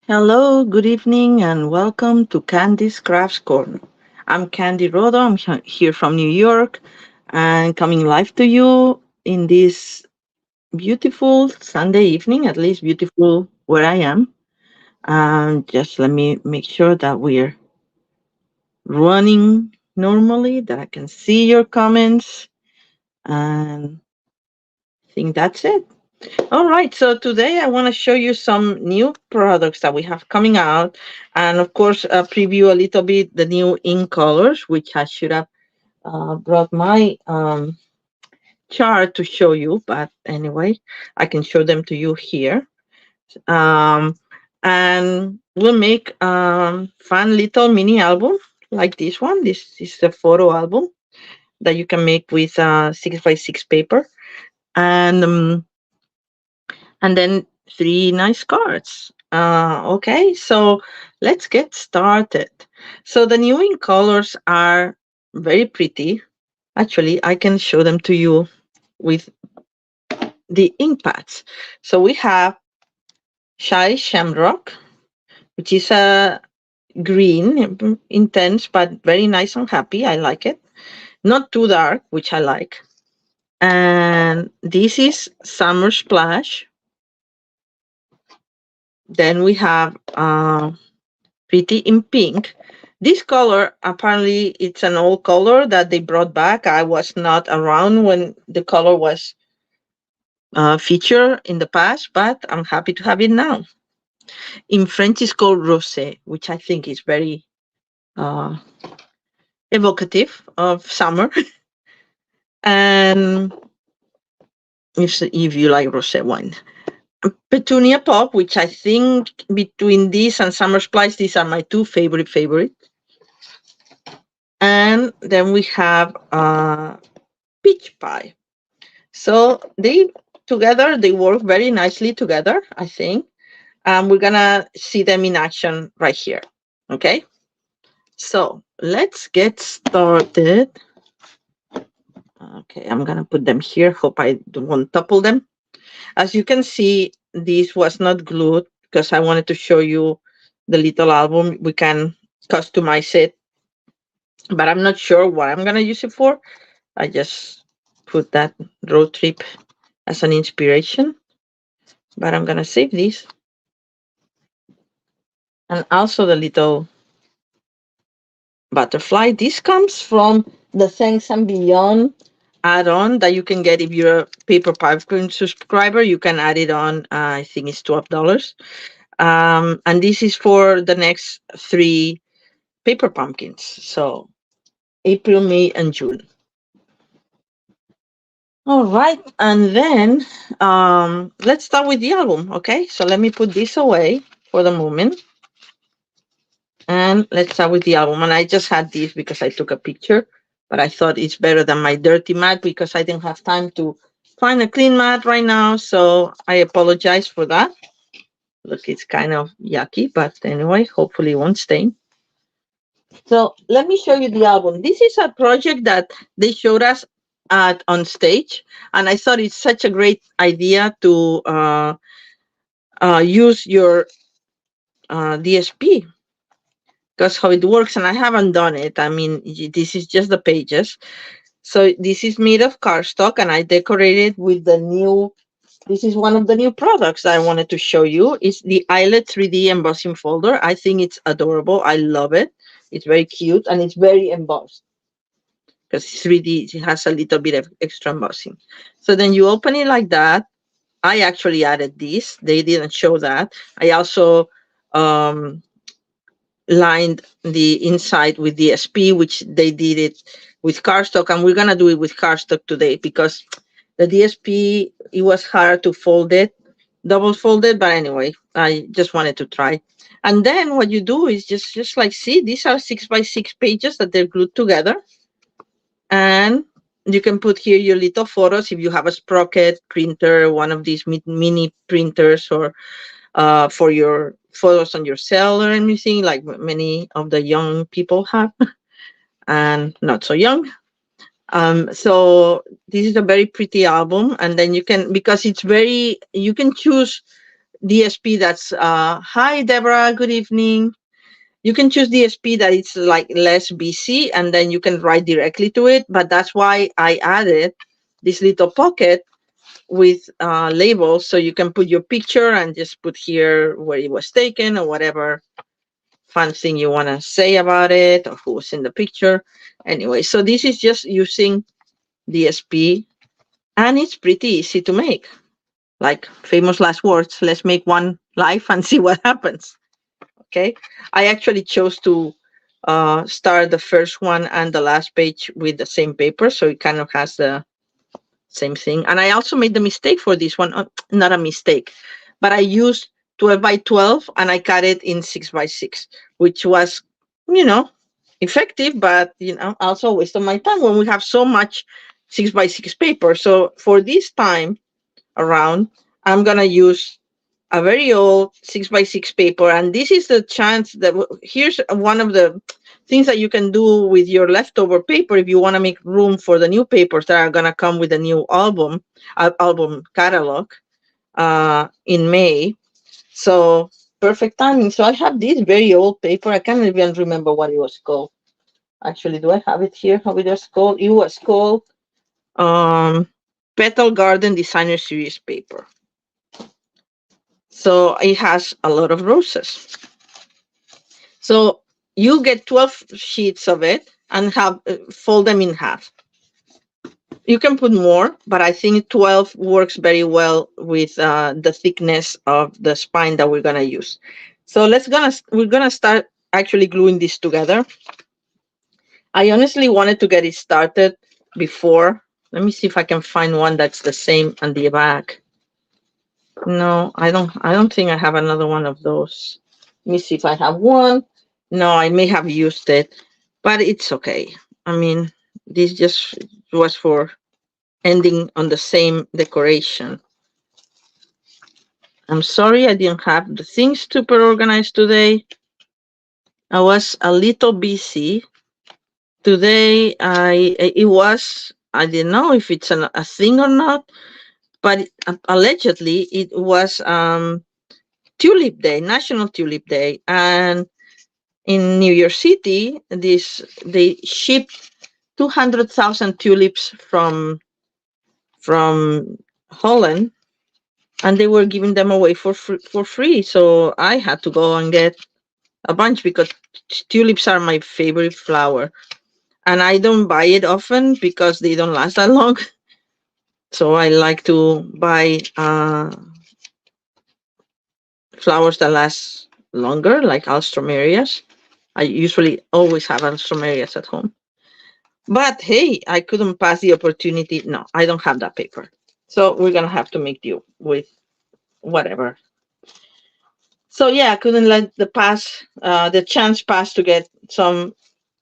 Hello, good evening, and welcome to Candy's Crafts Corner. I'm Candy Rodo. I'm here from New York and coming live to you in this beautiful Sunday evening, at least beautiful where I am. Just let me make sure that we're running normally, that I can see your comments, and I think that's it. All right, so today I want to show you some new products that we have coming out, and of course, preview a little bit the new ink colors, which I should have brought my chart to show you, but anyway, I can show them to you here. Um, and we'll make fun little mini album like this one. This is a photo album that you can make with 6x6 paper, and then three nice cards. Okay, so let's get started. So the new ink colors are very pretty. Actually, I can show them to you with the ink pads. So we have Shy Shamrock, which is a green, intense, but very nice and happy. I like it. Not too dark, which I like. And this is Summer Splash. Then we have Pretty in Pink. This color, apparently, it's an old color that they brought back. I was not around when the color was featured in the past, but I'm happy to have it now. In French, it's called Rosé, which I think is very uh, evocative of summer. And if you like rosé wine. Petunia Pop, which I think between this and Summer Splice, these are my two favorite. And then we have Peach Pie. So they work very nicely together, I think. We're gonna see them in action right here. Okay. So let's get started. Okay, I'm gonna put them here. Hope I won't topple them. As you can see, this was not glued because I wanted to show you the little album. We can customize it, but I'm not sure what I'm gonna use it for. I just put that road trip as an inspiration, but I'm gonna save this. And also the little butterfly. This comes from the Thanks and Beyond add-on that you can get if you're a Paper Pipeline subscriber. You can add it on. I think it's $12. And this is for the next three paper pumpkins. So April, May, and June. All right, and then let's start with the album. Okay, so let me put this away for the moment. And let's start with the album. And I just had this because I took a picture, but I thought it's better than my dirty mat because I didn't have time to find a clean mat right now. So I apologize for that. Look, it's kind of yucky, but anyway, hopefully it won't stain. So let me show you the album. This is a project that they showed us on stage, and I thought it's such a great idea to use your DSP because how it works, and I haven't done it. I mean, this is just the pages. So this is made of cardstock, and I decorated with the new. This is one of the new products that I wanted to show you. It's the Eyelet 3D embossing folder. I think it's adorable. I love it. It's very cute, and it's very embossed because 3D it has a little bit of extra embossing. So then you open it like that. I actually added this. They didn't show that. I also um, lined the inside with DSP, which they did it with cardstock, and we're gonna do it with cardstock today because the DSP it was hard to fold it, double folded. But anyway, I just wanted to try. And then what you do is just like see these are 6x6 pages that they're glued together, and you can put here your little photos if you have a Sprocket printer, one of these mini printers, or for your photos on your cell or anything like many of the young people have and not so young. So this is a very pretty album, and then you can, because it's very, you can choose DSP that's, hi, Deborah, good evening. You can choose DSP that it's like less busy, and then you can write directly to it. But that's why I added this little pocket with labels, so you can put your picture and just put here where it was taken or whatever fun thing you want to say about it or who was in the picture. Anyway, so this is just using DSP, and it's pretty easy to make. Like famous last words, let's make one live and see what happens. Okay, I actually chose to start the first one and the last page with the same paper, so it kind of has the same thing. And I also made the mistake for this one, not a mistake, but I used 12 by 12 and I cut it in 6 by 6, which was, you know, effective, but, you know, also a waste of my time when we have so much 6 by 6 paper. So for this time around, I'm going to use a very old 6 by 6 paper. And this is the chance that here's one of the things that you can do with your leftover paper if you want to make room for the new papers that are going to come with the new album catalog in May. So perfect timing. So I have this very old paper. I can't even remember what it was called. Actually, do I have it here? How it was called? It was called Petal Garden Designer Series paper. So it has a lot of roses. So you get 12 sheets of it and have fold them in half. You can put more, but I think 12 works very well with the thickness of the spine that we're gonna use. So we're gonna start actually gluing this together. I honestly wanted to get it started before. Let me see if I can find one that's the same on the back. No, I don't think I have another one of those. Let me see if I have one. No, I may have used it, but it's okay. I mean, this just was for ending on the same decoration. I'm sorry I didn't have the things super organized today. I was a little busy. Today I didn't know if it's a thing or not, but allegedly it was Tulip Day, National Tulip Day, and in New York City, they shipped 200,000 tulips from Holland, and they were giving them away for free. So I had to go and get a bunch because tulips are my favorite flower, and I don't buy it often because they don't last that long. So I like to buy flowers that last longer, like alstroemerias. I usually always have alstroemerias at home. But hey, I couldn't pass the opportunity. No, I don't have that paper. So we're going to have to make do with whatever. So yeah, I couldn't let the chance pass to get some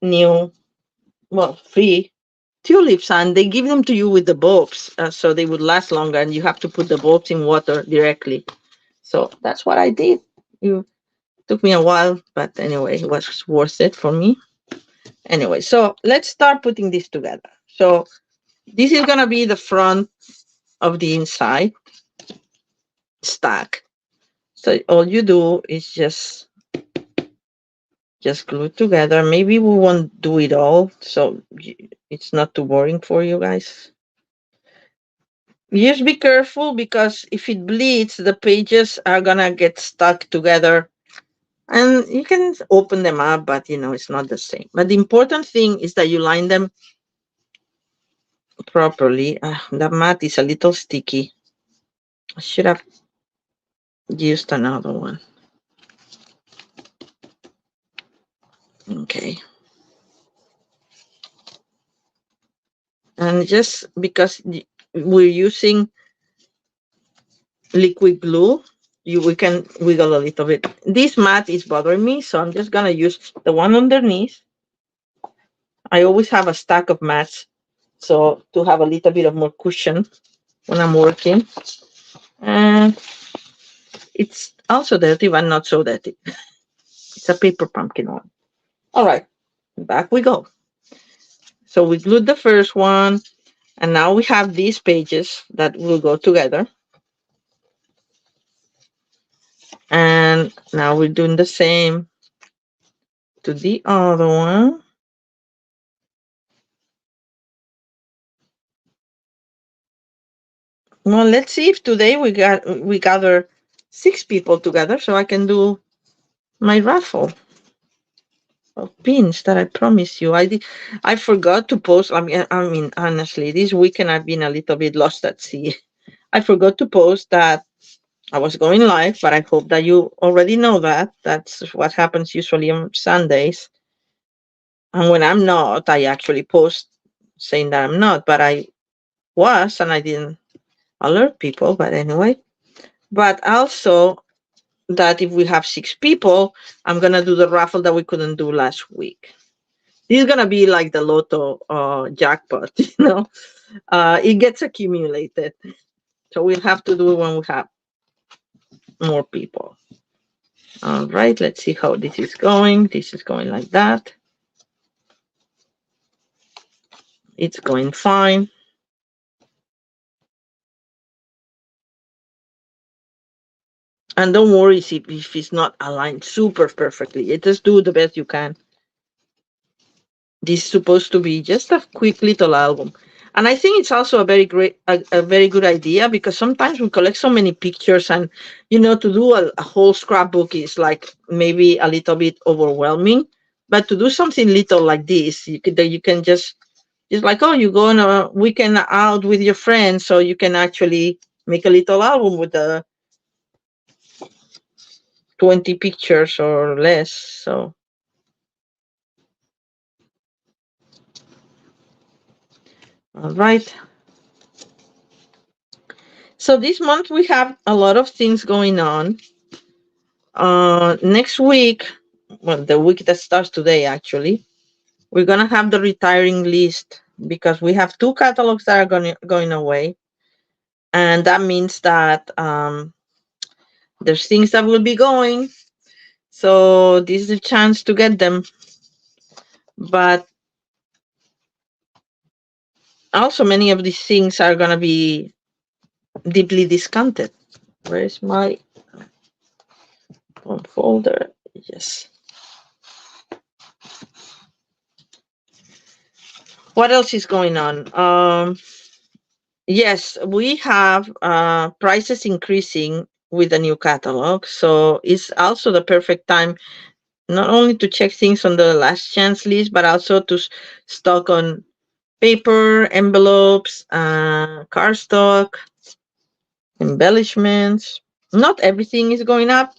new, well, free tulips, and they give them to you with the bulbs, so they would last longer, and you have to put the bulbs in water directly. So that's what I did. It took me a while, but anyway, it was worth it for me. Anyway, so let's start putting this together. So this is gonna be the front of the inside stack. So all you do is just glue it together. Maybe we won't do it all, so it's not too boring for you guys. Just be careful, because if it bleeds, the pages are gonna get stuck together. And you can open them up, but you know, it's not the same. But the important thing is that you line them properly. That mat is a little sticky. I should have used another one. Okay. And just because we're using liquid glue, we can wiggle a little bit. This mat is bothering me, so I'm just gonna use the one underneath. I always have a stack of mats, so to have a little bit of more cushion when I'm working. And it's also dirty, but not so dirty. It's a paper pumpkin one. All right, back we go. So we glued the first one, and now we have these pages that will go together. And now we're doing the same to the other one. Well, let's see if today we gather 6 people together so I can do my raffle of pins that I promised you. I forgot to post. I mean, honestly, this weekend I've been a little bit lost at sea. I forgot to post that I was going live, but I hope that you already know that. That's what happens usually on Sundays. And when I'm not, I actually post saying that I'm not, but I was, and I didn't alert people. But anyway, but also that if we have 6 people, I'm gonna do the raffle that we couldn't do last week. This is gonna be like the lotto jackpot, you know. It gets accumulated, so we'll have to do it when we have more people. All right, let's see how this is going. This is going like that. It's going fine. And don't worry if it's not aligned super perfectly. You just do the best you can. This is supposed to be just a quick little album. And I think it's also a very good idea, because sometimes we collect so many pictures, and to do a whole scrapbook is like maybe a little bit overwhelming. But to do something little like this, you can just like, oh, you go on a weekend out with your friends, so you can actually make a little album with the 20 pictures or less. So all right. So this month we have a lot of things going on. Next week, well, the week that starts today, actually, we're gonna have the retiring list, because we have 2 catalogs that are going away, and that means that there's things that will be going. So this is a chance to get them, but also many of these things are gonna be deeply discounted. Where's my folder? Yes. What else is going on? Yes, we have prices increasing with the new catalog. So it's also the perfect time not only to check things on the last chance list, but also to stock on paper, envelopes, cardstock, embellishments. Not everything is going up,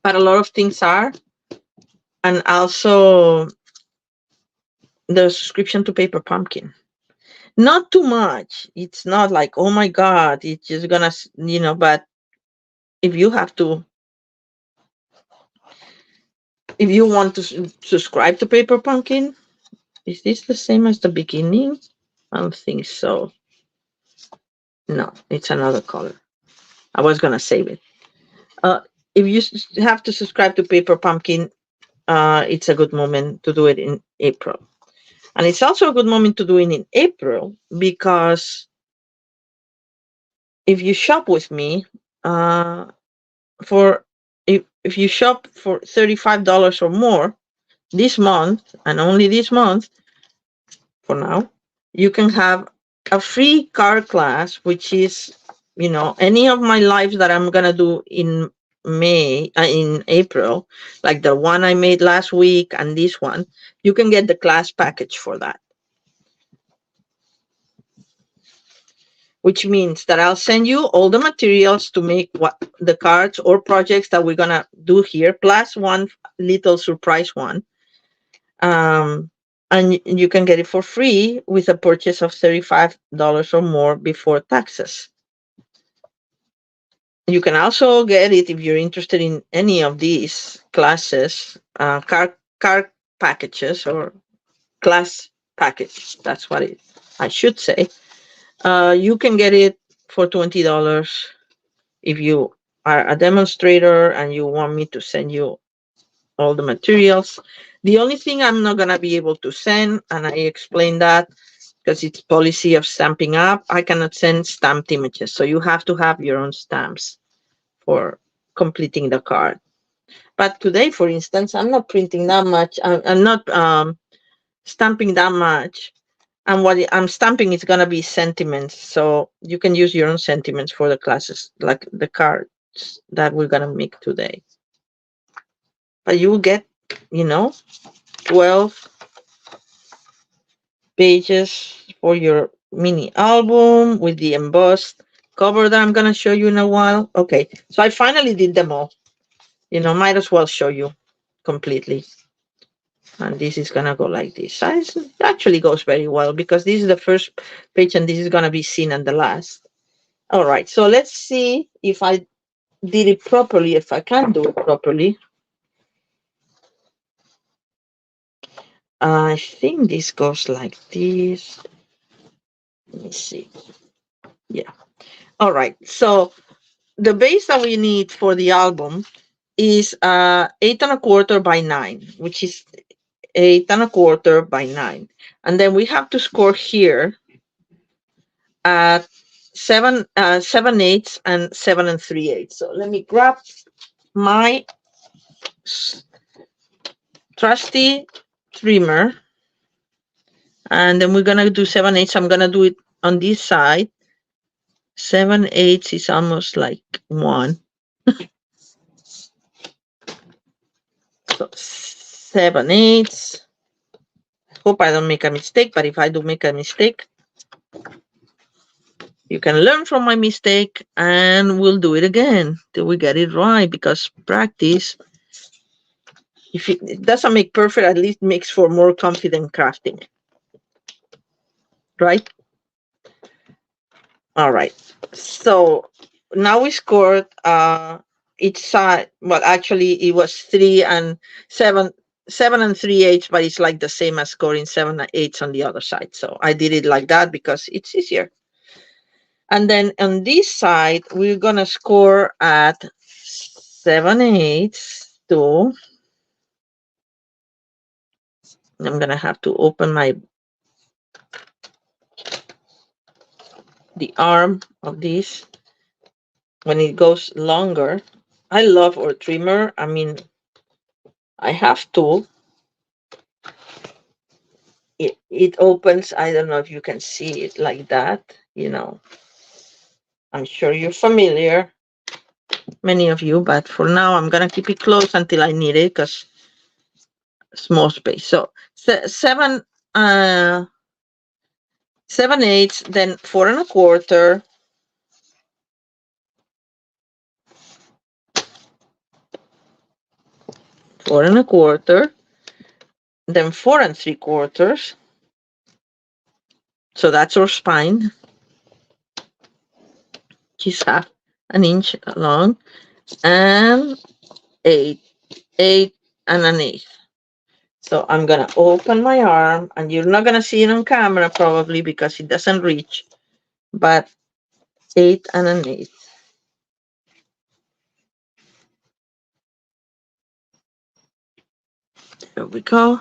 but a lot of things are. And also the subscription to Paper Pumpkin. Not too much. It's not like, oh my God, it's just gonna, but if you have to, if you want to subscribe to Paper Pumpkin, is this the same as the beginning? I don't think so. No, it's another color. I was gonna save it. If you have to subscribe to Paper Pumpkin, it's a good moment to do it in April. And it's also a good moment to do it in April, because if you shop with me, for if you shop for $35 or more this month, and only this month for now, you can have a free card class, which is any of my lives that I'm gonna do in in April, like the one I made last week and this one. You can get the class package for that, which means that I'll send you all the materials to make what the cards or projects that we're gonna do here, plus one little surprise one. And you can get it for free with a purchase of $35 or more before taxes. You can also get it if you're interested in any of these classes, card packages or class package. That's what I should say. You can get it for $20 if you are a demonstrator and you want me to send you all the materials. The only thing I'm not going to be able to send, and I explained that because it's policy of Stampin' Up, I cannot send stamped images. So you have to have your own stamps for completing the card. But today, for instance, I'm not printing that much. I'm not stamping that much. And what I'm stamping is going to be sentiments. So you can use your own sentiments for the classes, like the cards that we're going to make today. But you will get, 12 pages for your mini album with the embossed cover that I'm going to show you in a while. Okay, so I finally did them all. Might as well show you completely. And this is going to go like this. It actually goes very well because this is the first page and this is going to be seen on the last. All right, so let's see if I did it properly, if I can do it properly. I think this goes like this. Let me see. Yeah. All right. So the base that we need for the album is 8¼ by 9, which is 8¼ by 9. And then we have to score here at 7/8 and 7 3/8. So let me grab my trusty trimmer. And then we're going to do 7/8. I'm going to do it on this side. 7/8 is almost like 1. So 7/8. Hope I don't make a mistake, but if I do make a mistake, you can learn from my mistake and we'll do it again till we get it right, because practice, if it doesn't make perfect, at least makes for more confident crafting. Right? All right. So now we scored each side. Well, actually, it was 3 and 7, 7 3/8, but it's like the same as scoring 7/8 on the other side. So I did it like that because it's easier. And then on this side, we're gonna score at 7/8 too. I'm gonna have to open the arm of this when it goes longer. I love our trimmer. I mean, I have to. It opens. I don't know if you can see it like that. I'm sure you're familiar, many of you, but for now I'm gonna keep it closed until I need it because small space. So 7 7/8, then 4¼ 4¼ then 4¾ so that's our spine. She's half an inch long, and 8 1/8. So I'm gonna open my arm, and you're not gonna see it on camera probably because it doesn't reach, but 8 1/8. There we go.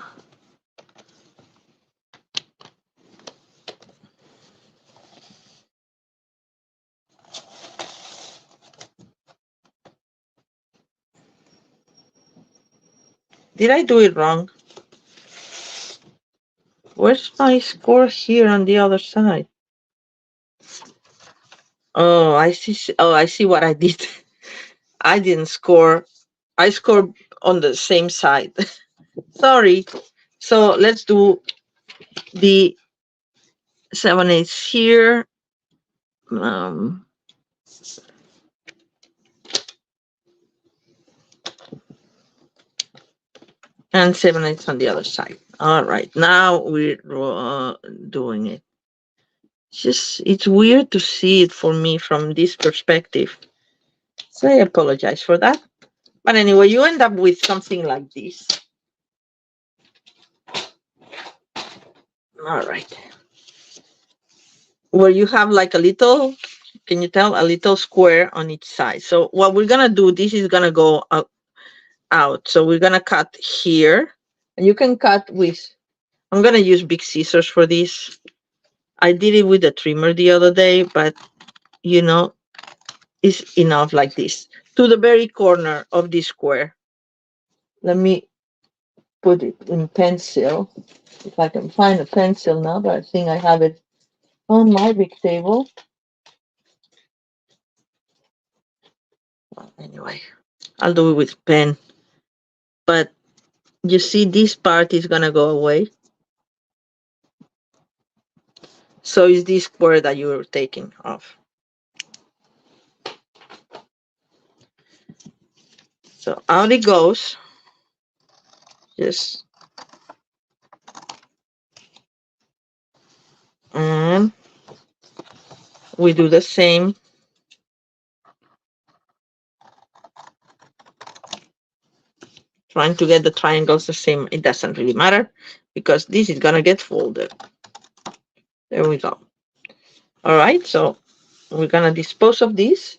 Did I do it wrong? Where's my score here on the other side? Oh, I see. Oh, I see what I did. I didn't score. I scored on the same side. Sorry. So let's do the 7/8 here. And 7/8 on the other side. All right, now we're doing it. It's weird to see it for me from this perspective. So I apologize for that. But anyway, you end up with something like this. All right. Where you have like a little, can you tell, a little square on each side. So what we're gonna do, this is gonna go out. So we're gonna cut here, and you can cut with, I'm gonna use big scissors for this. I did it with a trimmer the other day, but it's enough like this to the very corner of this square. Let me put it in pencil. If I can find a pencil now, but I think I have it on my big table. Well, anyway, I'll do it with pen. But you see, this part is gonna go away. So is this square that you're taking off. So out it goes. Just and we do the same. Trying to get the triangles the same. It doesn't really matter because this is gonna get folded. There we go. All right, so we're gonna dispose of this.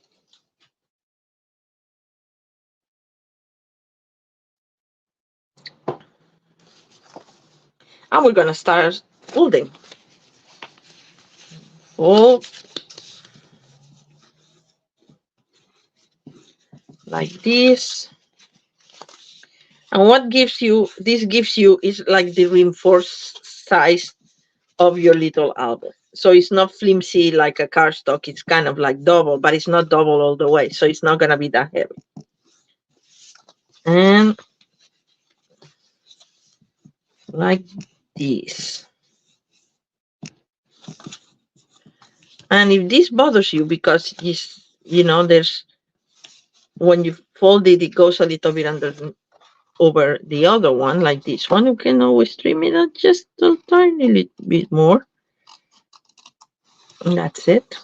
And we're gonna start folding. Fold like this. And what gives you, this gives you is like the reinforced size of your little album. So it's not flimsy like a cardstock. It's kind of like double, but it's not double all the way. So it's not gonna be that heavy. And like this. And if this bothers you because it's, you know, there's, when you fold it, it goes a little bit under over the other one, like this one, you can always trim it out just a tiny little bit more. And that's it.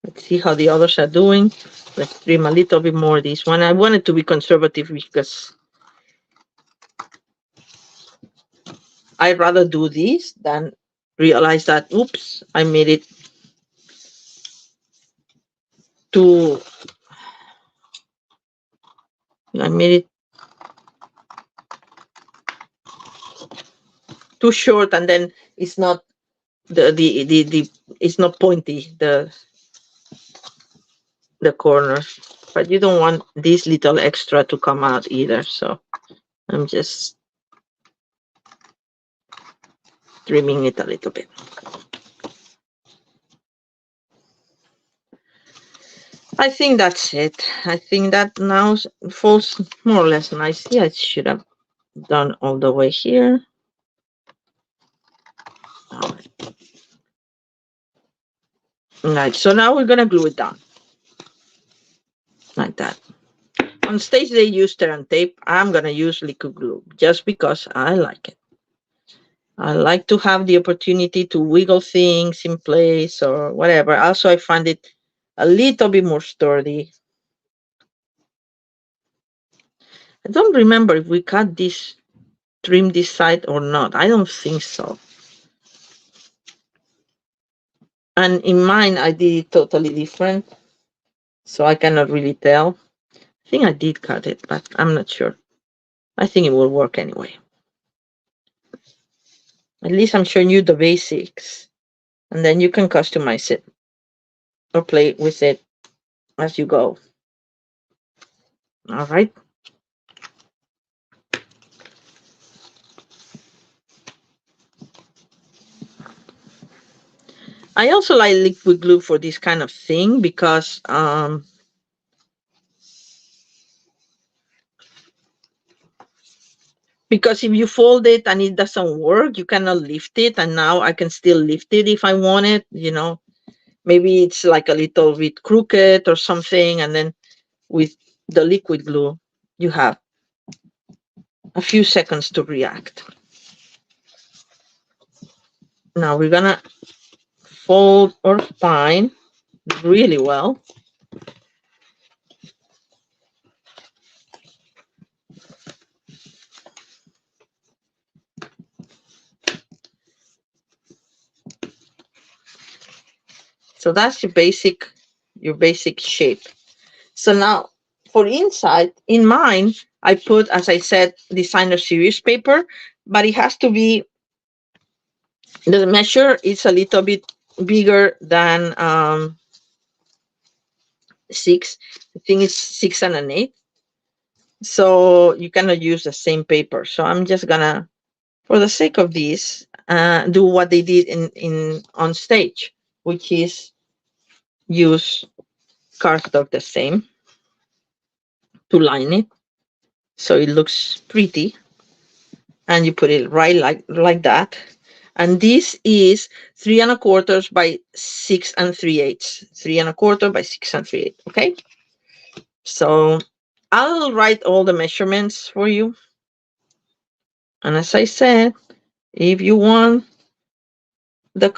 Let's see how the others are doing. Let's trim a little bit more this one. I wanted to be conservative because I'd rather do this than realize that, oops, I made it too, short, and then it's not the it's not pointy, the corners. But you don't want this little extra to come out either, so I'm just trimming it a little bit. I think that's it. I think that now falls more or less nicely. I should have done all the way here. All right, so now we're gonna glue it down like that. On stage they use Terran tape. I'm gonna use liquid glue just because I like it. I like to have the opportunity to wiggle things in place or whatever. Also, I find it a little bit more sturdy. I don't remember if we cut this, trim this side or not. I don't think so. And in mine, I did it totally different. So I cannot really tell. I think I did cut it, but I'm not sure. I think it will work anyway. At least I'm showing you the basics. And then you can customize it or play with it as you go. All right. I also like liquid glue for this kind of thing because if you fold it and it doesn't work, you cannot lift it. And now I can still lift it if I want it, you know. Maybe it's like a little bit crooked or something. And then with the liquid glue, you have a few seconds to react. Now we're gonna fold our spine really well. So that's your basic shape. So now for inside, in mine, I put, as I said, designer series paper, but it has to be, the measure is a little bit bigger than 6. I think it's 6 and an 8. So you cannot use the same paper. So I'm just gonna, for the sake of this, do what they did in on stage, which is use cardstock the same to line it so it looks pretty, and you put it right like that. And this is 3 1/4 by 6 3/8. 3 1/4 by 6 3/8. Okay. So I'll write all the measurements for you. And as I said, if you want the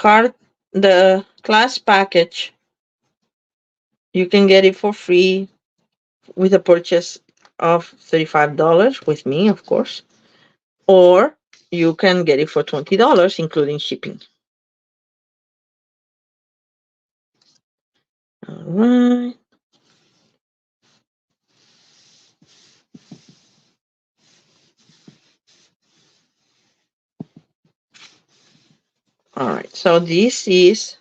class package, you can get it for free with a purchase of $35 with me, of course, or you can get it for $20, including shipping. All right. All right. So this is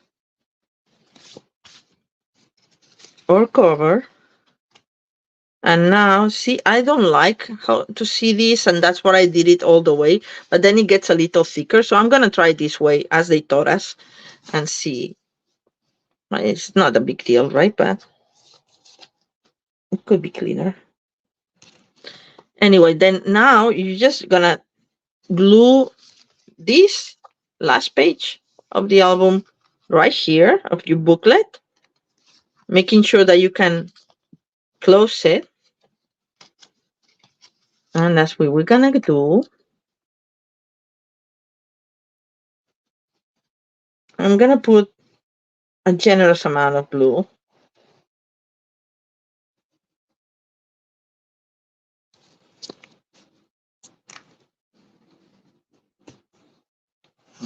our cover. And now, see, I don't like how to see this, and that's why I did it all the way. But then it gets a little thicker. So I'm going to try this way as they taught us and see. It's not a big deal, right? But it could be cleaner. Anyway, then now you're just going to glue this last page of the album right here of your booklet, making sure that you can close it. And that's what we're going to do. I'm going to put a generous amount of glue.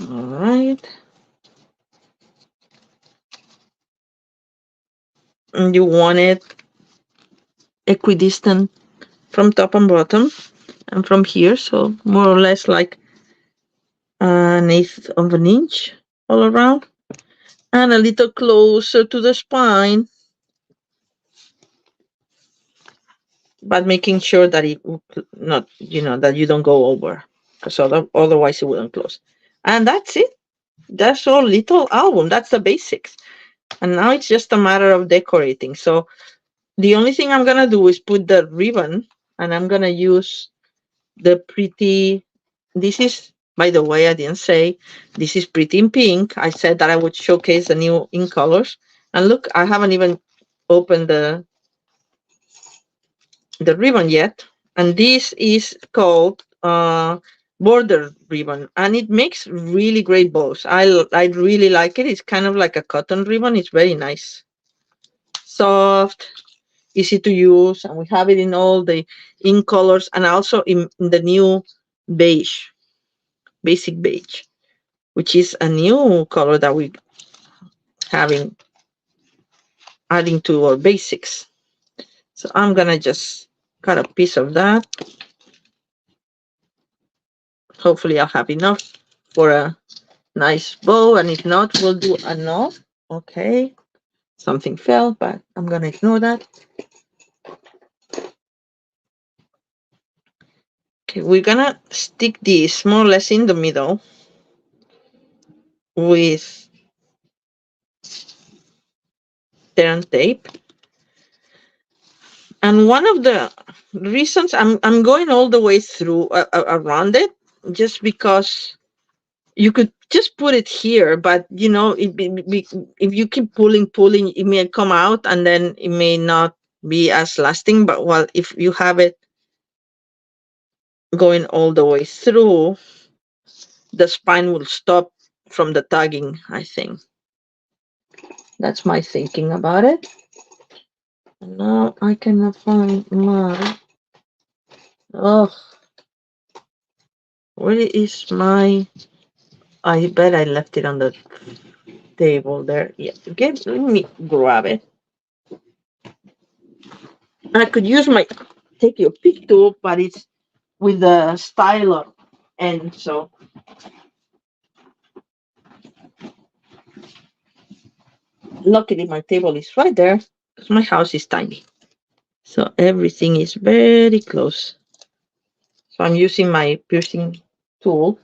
All right. And you want it equidistant from top and bottom and from here. So more or less like 1/8 of an inch all around. And a little closer to the spine, but making sure that it not, that you don't go over, because otherwise it wouldn't close. And that's it. That's our little album. That's the basics. And now it's just a matter of decorating. So the only thing I'm gonna do is put the ribbon, and I'm gonna use the pretty. This is, by the way, I didn't say this is Pretty in Pink. I said that I would showcase the new ink colors. And look, I haven't even opened the ribbon yet. And this is called border ribbon, and it makes really great bows. I really like it. It's kind of like a cotton ribbon. It's very nice, soft, easy to use, and we have it in all the ink colors, and also in the new beige, basic beige, which is a new color that we having adding to our basics. So I'm gonna just cut a piece of that. Hopefully I'll have enough for a nice bow, and if not, we'll do a knot. Okay, something fell, but I'm gonna ignore that. Okay, we're gonna stick this more or less in the middle with Terran tape. And one of the reasons I'm going all the way through around it, just because you could just put it here, but if you keep pulling, it may come out, and then it may not be as lasting. But if you have it going all the way through, the spine will stop from the tagging, I think. That's my thinking about it. And now I cannot find my, oh, where is my, I bet I left it on the table there. Yeah, okay, let me grab it. I could use my take your pick tool, but it's with the styler end, so luckily my table is right there. My house is tiny. So everything is very close. So I'm using my piercing tool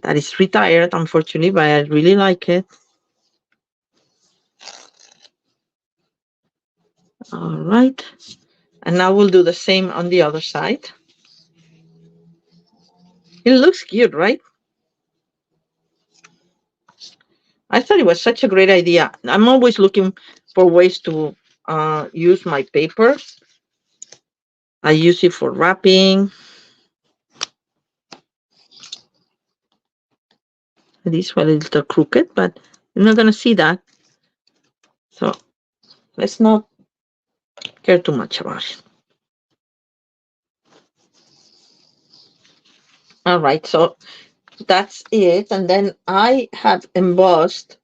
that is retired, unfortunately, but I really like it. All right. And now we'll do the same on the other side. It looks cute, right? I thought it was such a great idea. I'm always looking for ways to use my paper. I use it for wrapping. This one is a little crooked, but you're not going to see that. So let's not care too much about it. All right, so that's it. And then I have embossed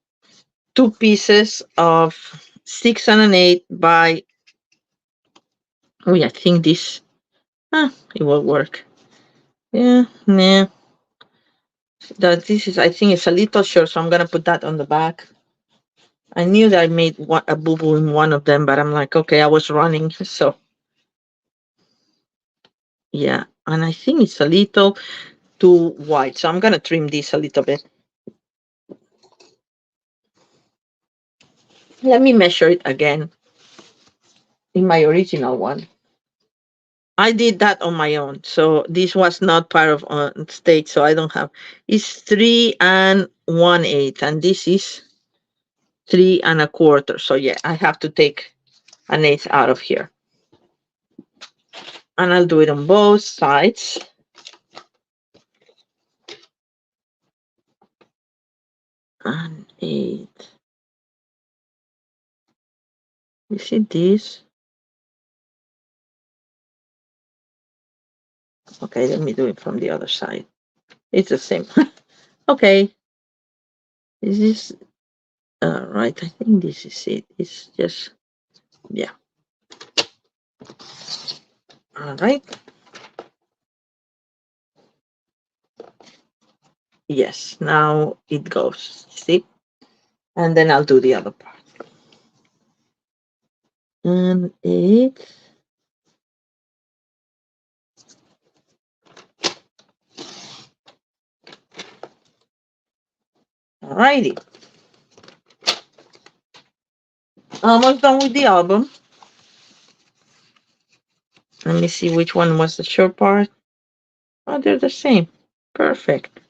two pieces of 6 and an 8 by, oh yeah, I think this, it will work. Yeah, nah. That this is, I think it's a little short, so I'm going to put that on the back. I knew that I made a boo-boo in one of them, but I'm like, okay, I was running, so. Yeah, and I think it's a little too wide, so I'm going to trim this a little bit. Let me measure it again in my original one. I did that on my own, so this was not part of on stage, so I don't have. It's 3 and 1/8, and this is 3 and a quarter. So yeah, I have to take an eighth out of here, and I'll do it on both sides. An eighth. You see this? Okay, let me do it from the other side. It's the same. Okay. Is this right? I think this is it. It's just, yeah. All right. Yes, now it goes. See? And then I'll do the other part. And eighth. Alrighty. Almost done with the album. Let me see which one was the short part. Oh, they're the same. Perfect.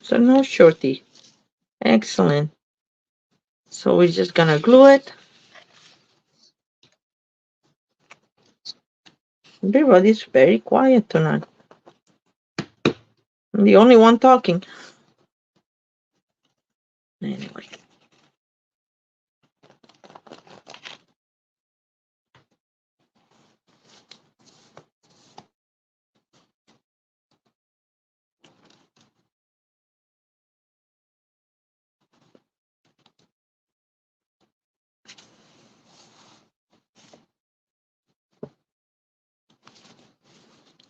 So no shorty. Excellent. So we're just gonna glue it. Everybody's very quiet tonight. I'm the only one talking. Anyway.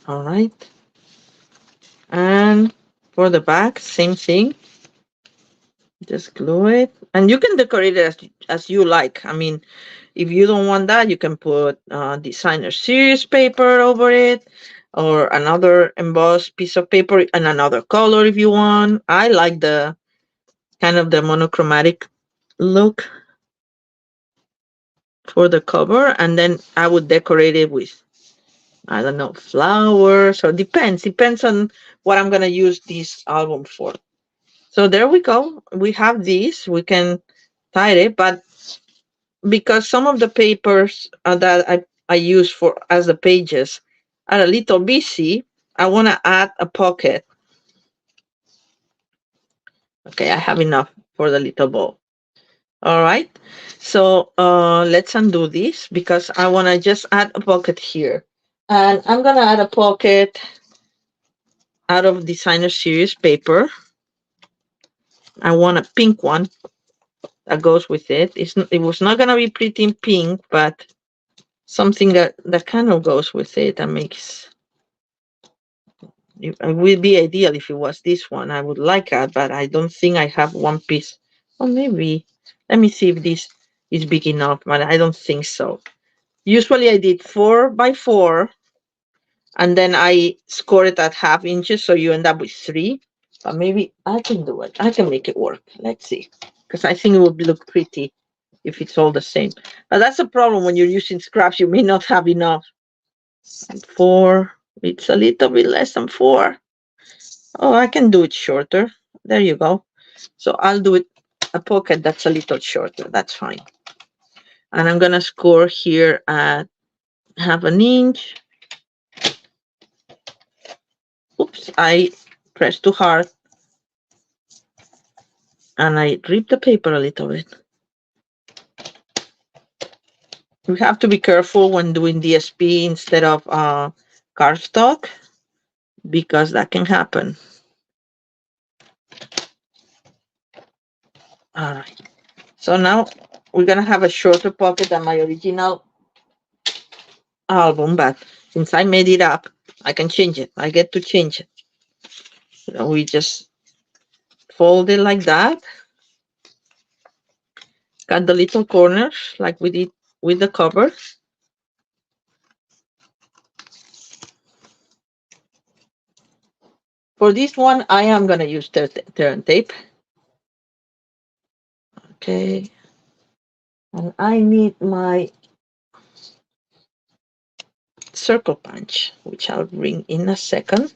All right. And for the back, same thing. Just glue it. And you can decorate it as you like. I mean, if you don't want that, you can put designer series paper over it, or another embossed piece of paper and another color if you want. I like the kind of the monochromatic look for the cover, and then I would decorate it with, I don't know, flowers, or depends on what I'm gonna use this album for. So there we go. We have these. We can tie it, but because some of the papers that I use for as the pages are a little busy, I want to add a pocket. Okay, I have enough for the little bowl. All right, so let's undo this because I want to just add a pocket here. And I'm going to add a pocket out of designer series paper. I want a pink one that goes with it. It was not going to be pretty pink, but something that kind of goes with it and makes it would be ideal if it was this one. I would like that, but I don't think I have one piece. Or maybe, let me see if this is big enough, but I don't think so. Usually I did 4 by 4, and then I score it at half inches, so you end up with 3. But maybe I can do it. I can make it work. Let's see. Because I think it would look pretty if it's all the same. But that's a problem when you're using scraps. You may not have enough. 4. It's a little bit less than 4. Oh, I can do it shorter. There you go. So I'll do it a pocket that's a little shorter. That's fine. And I'm going to score here at half an inch. Oops, I pressed too hard. And I ripped the paper a little bit. We have to be careful when doing DSP instead of cardstock, because that can happen. All right. So now we're going to have a shorter pocket than my original album, but since I made it up, I can change it. I get to change it. So we just fold it like that. Cut the little corners like we did with the cover. For this one, I am going to use turn tape. Okay. And I need my circle punch, which I'll bring in a second.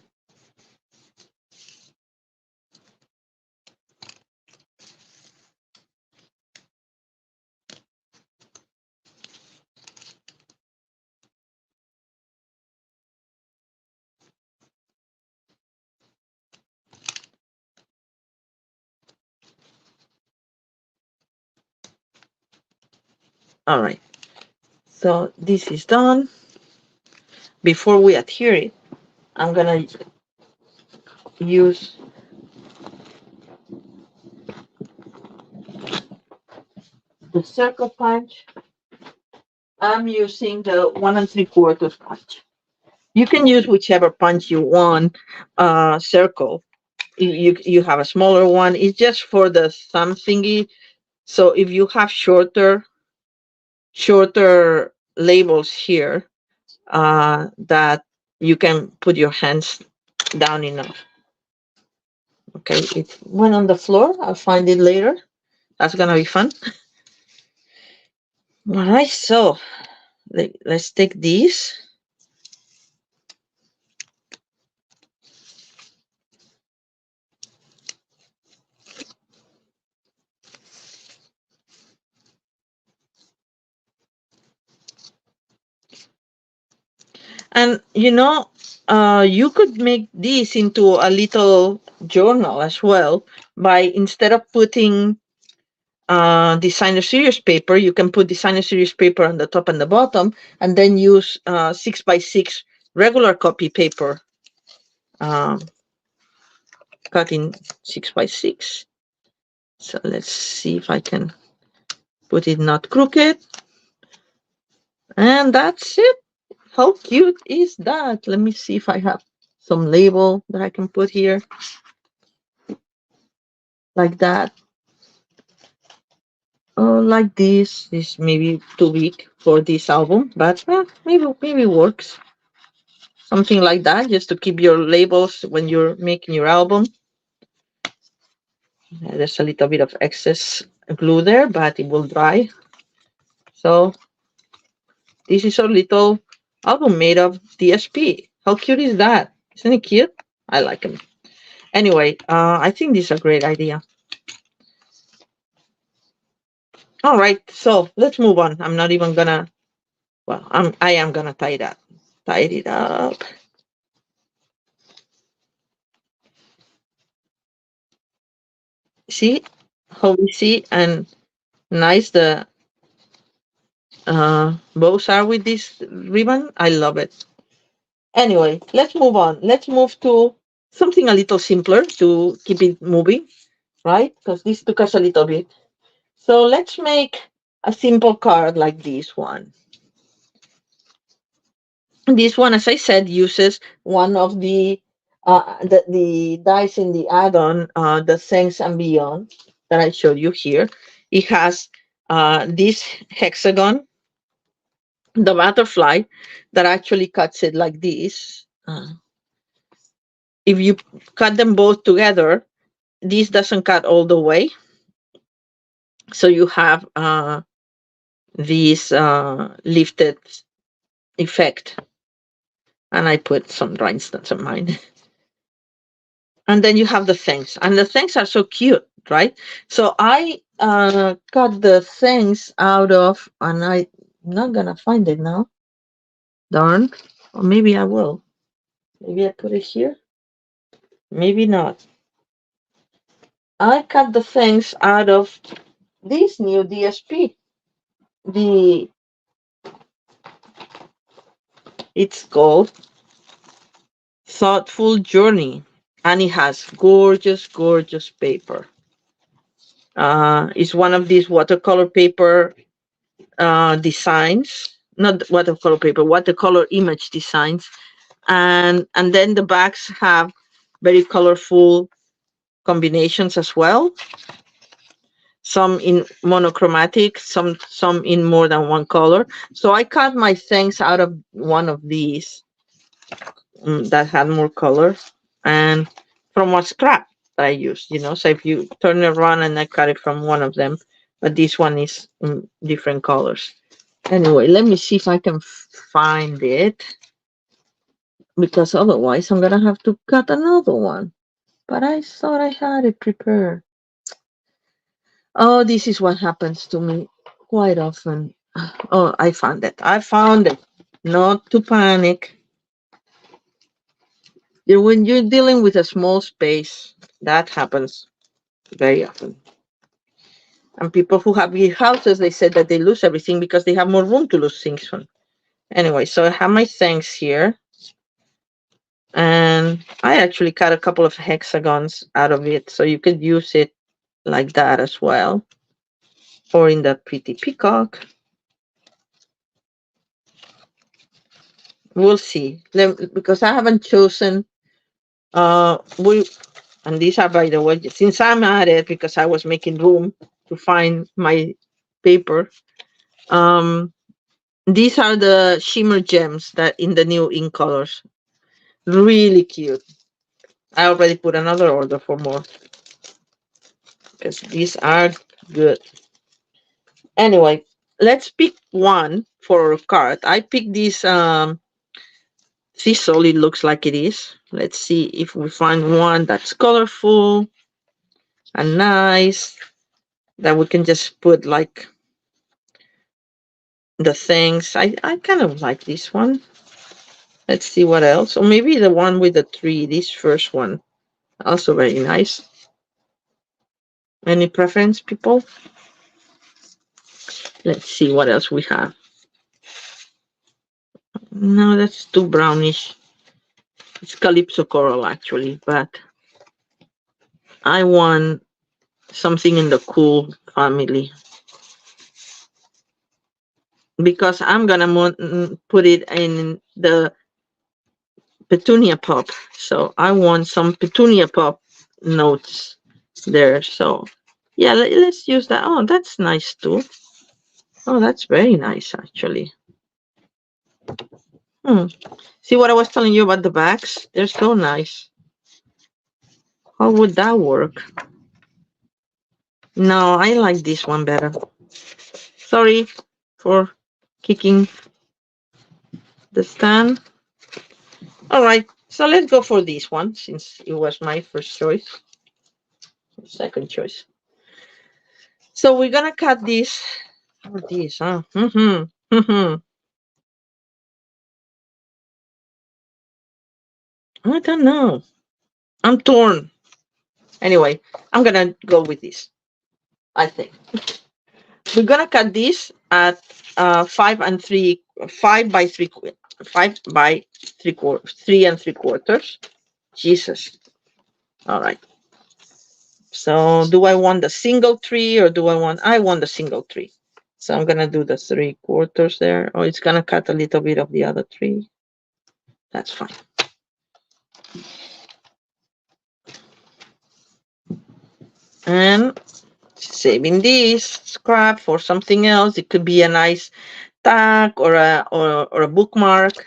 All right. So this is done. Before we adhere it, I'm going to use the circle punch. I'm using the 1 3/4 punch. You can use whichever punch you want. Circle. You have a smaller one. It's just for the thumb thingy. So if you have shorter labels here, that you can put your hands down enough. Okay, it went on the floor. I'll find it later. That's gonna be fun. All right, so let's take these. And you could make this into a little journal as well by, instead of putting designer series paper, you can put designer series paper on the top and the bottom, and then use 6x6 regular copy paper, cut in 6x6. So let's see if I can put it not crooked. And that's it. How cute is that? Let me see if I have some label that I can put here. Like that. Oh, like this. This may be too big for this album, but maybe works. Something like that, just to keep your labels when you're making your album. There's a little bit of excess glue there, but it will dry. So this is our little album made of DSP. How cute is that? Isn't it cute? I like them. Anyway, I think this is a great idea. All right, so let's move on. I'm not even gonna, well, I am gonna tie it up. Tie it up. See how we see and nice the bows are with this ribbon. I love it. Anyway, let's move on. Let's move to something a little simpler to keep it moving, right? Because this took us a little bit. So let's make a simple card like this one. This one, as I said, uses one of the dies in the add-on, the Thanks and Beyond that I showed you here. It has this hexagon, the butterfly that actually cuts it like this. If you cut them both together, this doesn't cut all the way. So you have this lifted effect. And I put some rhinestones on mine. And then you have the things. And the things are so cute, right? So I cut the things out of, and I'm not going to find it now. Darn. Or maybe I will. Maybe I put it here. Maybe not. I cut the things out of this new DSP. It's called Thoughtful Journey, and it has gorgeous, gorgeous paper. It's one of these watercolor paper designs, not watercolor paper, watercolor image designs, and then the backs have very colorful combinations as well. Some in monochromatic, some in more than one color. So I cut my things out of one of these that had more color, and from a scrap that I used, So if you turn it around and I cut it from one of them, but this one is in different colors. Anyway, let me see if I can find it, because otherwise I'm gonna have to cut another one. But I thought I had it prepared. Oh, this is what happens to me quite often. Oh, I found it. Not to panic. When you're dealing with a small space, that happens very often. And people who have big houses, they said that they lose everything because they have more room to lose things from. Anyway, so I have my things here. And I actually cut a couple of hexagons out of it, so you could use it like that as well. Or in that pretty peacock. We'll see. Because I haven't chosen and these are, by the way, since I'm at it, because I was making room to find my paper. These are the shimmer gems that in the new ink colors. Really cute. I already put another order for more, because these are good. Anyway, let's pick one for a card. I picked this thistle. It looks like it is. Let's see if we find one that's colorful and nice, that we can just put like the things. I kind of like this one. Let's see what else. Or maybe the one with the tree, this first one. Also very nice. Any preference, people? Let's see what else we have. No, that's too brownish. It's Calypso Coral, actually, but I want something in the cool family, because I'm gonna put it in the Petunia Pop. So I want some Petunia Pop notes there. So yeah, let's use that. Oh, that's nice too. Oh, that's very nice, actually. See what I was telling you about the backs? They're so nice. How would that work? No, I like this one better. Sorry for kicking the stand. All right, so let's go for this one, since it was my first choice. Second choice. So we're gonna cut this. Oh, this, huh? I don't know. I'm torn. Anyway, I'm gonna go with this, I think. We're gonna cut this at 5 by 3 quarters, 3 3/4. Jesus. All right. So do I want the single tree, or I want the single tree. So I'm gonna do the 3/4 there. Oh, it's gonna cut a little bit of the other tree. That's fine. And saving this scrap for something else. It could be a nice tag or a bookmark.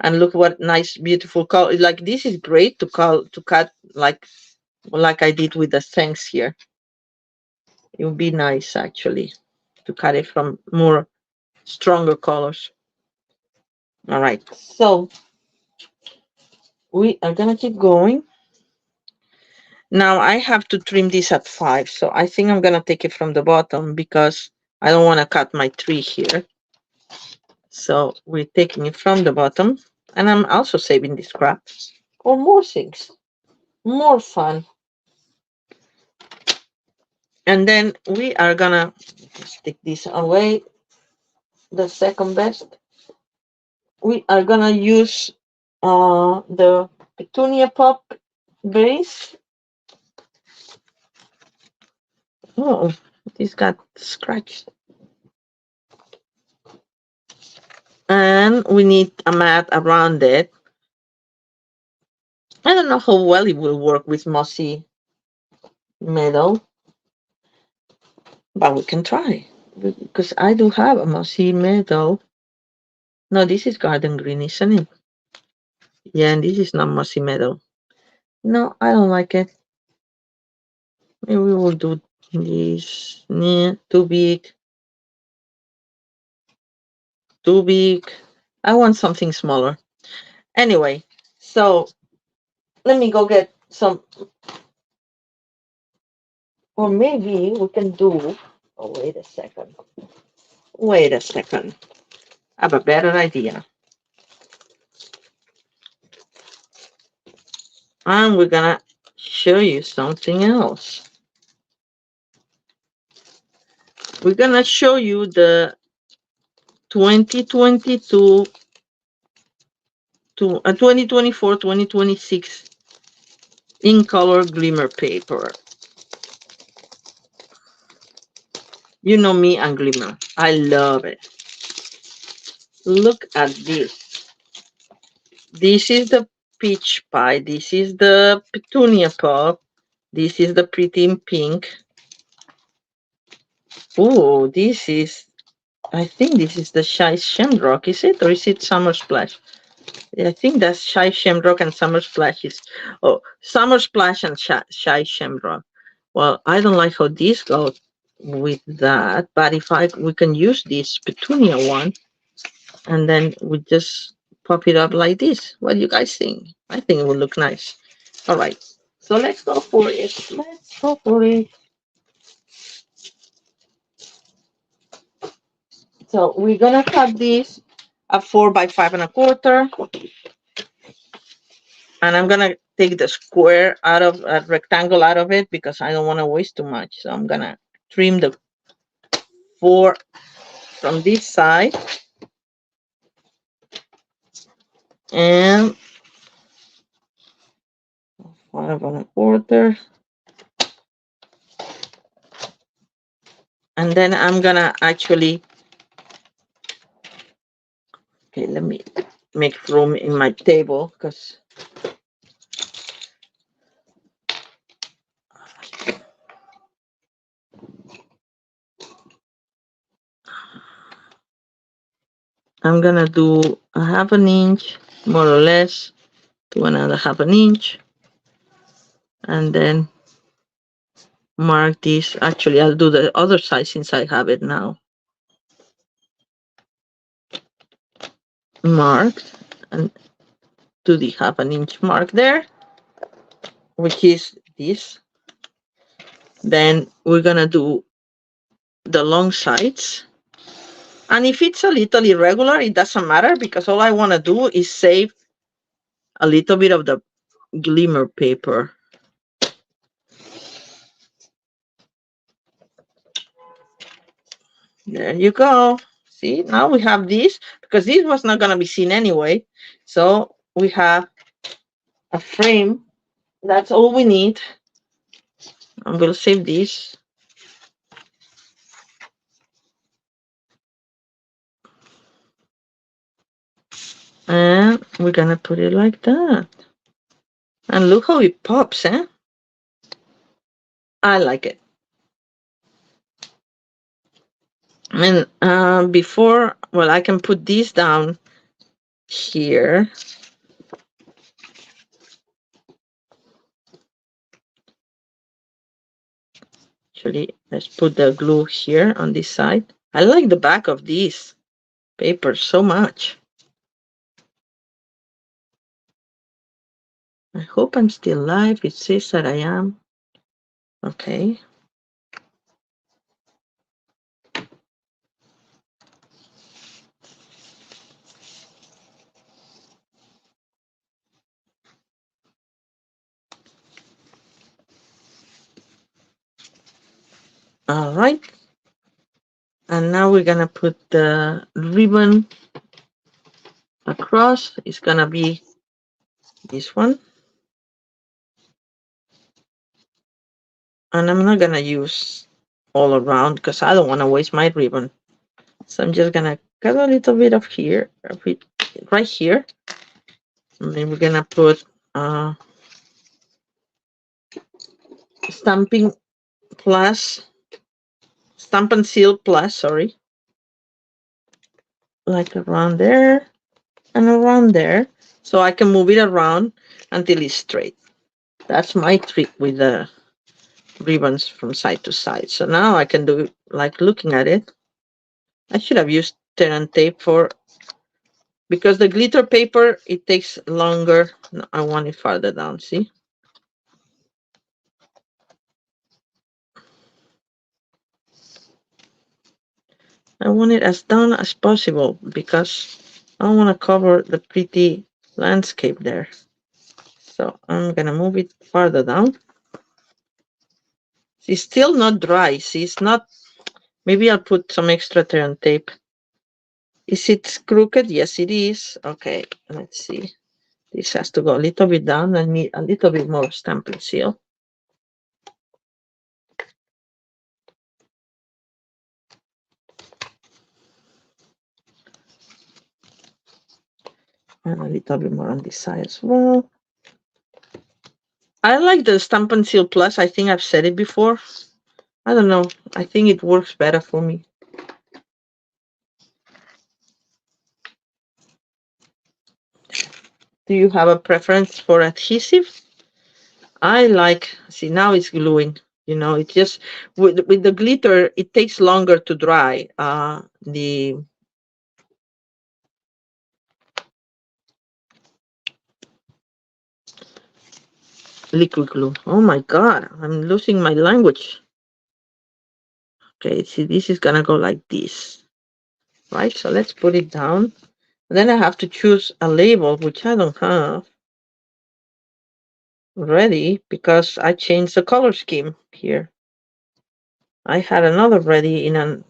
And look what nice, beautiful color. Like this is great to cut like I did with the thanks here. It would be nice actually to cut it from more stronger colors. All right, so we are gonna keep going. Now I have to trim this at 5, so I think I'm gonna take it from the bottom because I don't want to cut my tree here. So we're taking it from the bottom, and I'm also saving this scrap for more things, more fun. And then we are gonna stick this away, the second best. We are gonna use the Petunia Pop base. Oh, this got scratched. And we need a mat around it. I don't know how well it will work with mossy metal, but we can try because I do have a mossy metal. No, this is garden green, isn't it? Yeah, and this is not mossy metal. No, I don't like it. Maybe we will do this. Yeah, too big. Too big. I want something smaller. Anyway, so let me go get some. Or maybe we can do. Oh, wait a second. Wait a second. I have a better idea. And we're gonna show you something else. We're gonna show you the 2022 to 2024 2026 in color glimmer paper. You know me and glimmer. I love it. Look at this. This is the peach pie. This is the petunia pop. This is the pretty in pink. Oh, this is, I think this is the Shy Shamrock, is it? Or is it Summer Splash? I think that's Shy Shamrock and Summer Splash is, oh, Summer Splash and Shy Shamrock. Well, I don't like how this goes with that, but if we can use this petunia one, and then we just pop it up like this. What do you guys think? I think it will look nice. All right, so let's go for it. Let's go for it. So we're gonna cut this at 4 by 5 1/4, and I'm gonna take the square out of a rectangle out of it because I don't want to waste too much. So I'm gonna trim the 4 from this side and 5 1/4, and then I'm gonna actually, okay, let me make room in my table because I'm gonna do a 1/2 inch more or less to another 1/2 inch, and then mark this. Actually, I'll do the other side since I have it now marked, and do the 1/2 inch mark there, which is this. Then we're gonna do the long sides, and if it's a little irregular, it doesn't matter because all I want to do is save a little bit of the glimmer paper. There you go. See, now we have this because this was not going to be seen anyway. So we have a frame. That's all we need. I'm going to save this. And we're going to put it like that. And look how it pops, eh? I like it. And before, well, I can put these down here. Actually, let's put the glue here on this side. I like the back of these papers so much. I hope I'm still live. It says that I am. Okay. All right. And now we're gonna put the ribbon across. It's gonna be this one. And I'm not gonna use all around because I don't want to waste my ribbon. So I'm just gonna cut a little bit of here, a bit right here. And then we're gonna put stamping plus, stamp and seal plus, sorry. Like around there and around there. So I can move it around until it's straight. That's my trick with the ribbons from side to side. So now I can do it like looking at it. I should have used tear and tape for, because the glitter paper, it takes longer. No, I want it farther down, see? I want it as down as possible because I want to cover the pretty landscape there. So I'm gonna move it farther down. It's still not dry. See, it's not, maybe I'll put some extra tear and tape. Is it crooked? Yes, it is. Okay, let's see. This has to go a little bit down. I need a little bit more stamp and seal. And a little bit more on this side as well. I like the Stamp and Seal Plus. I think I've said it before. I don't know. I think it works better for me. Do you have a preference for adhesive? I like, see, now it's gluing. You know, it just, with the glitter, it takes longer to dry. The liquid glue. Oh my God, I'm losing my language. Okay, see, this is gonna go like this, right? So let's put it down. Then I have to choose a label, which I don't have ready because I changed the color scheme here. I had another ready in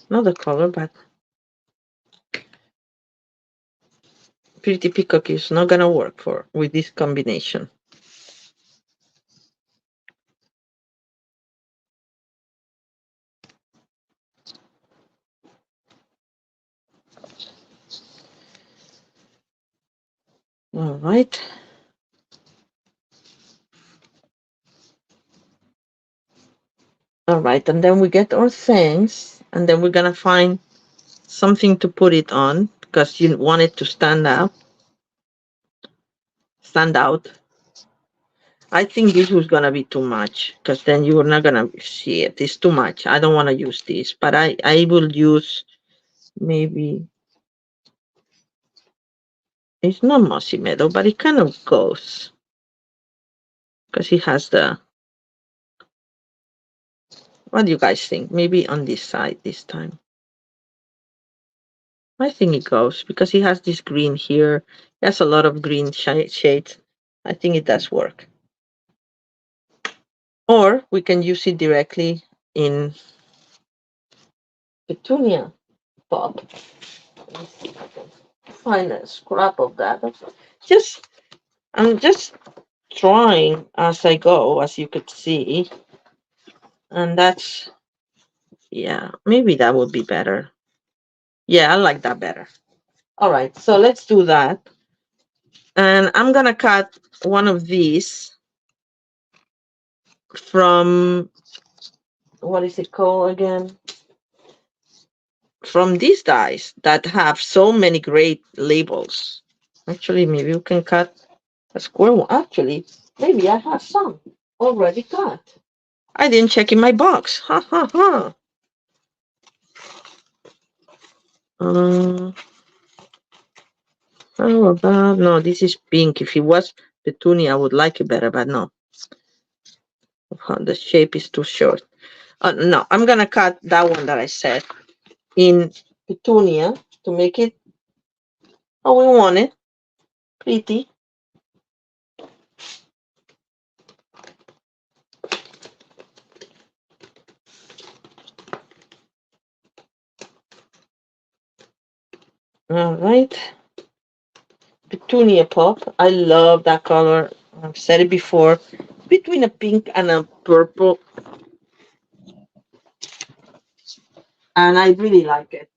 another color, but Pretty Peacock is not gonna work for with this combination. All right. All right, and then we get our things, and then we're gonna find something to put it on because you want it to stand out. Stand out. I think this was gonna be too much because then you're not gonna see it. It's too much. I don't want to use this, but I will use maybe. It's not mossy meadow, but it kind of goes because it has the. What do you guys think? Maybe on this side this time. I think it goes because he has this green here. He has a lot of green shades. I think it does work. Or we can use it directly in Petunia Pop. Let's see if I can find a scrap of that. I'm just trying as I go, as you could see. And that's, yeah, maybe that would be better. Yeah, I like that better. All right, so let's do that. And I'm gonna cut one of these from, what is it called again? from these dies that have so many great labels. Actually, maybe we can cut a square one. Actually, maybe I have some already cut. I didn't check in my box. Ha ha ha. How about, no, this is pink. If it was petunia, I would like it better, but no. The shape is too short. No, I'm gonna cut that one that I said in petunia to make it how we want it. Pretty. All right. Petunia pop. I love that color. I've said it before. Between a pink and a purple. And I really like it.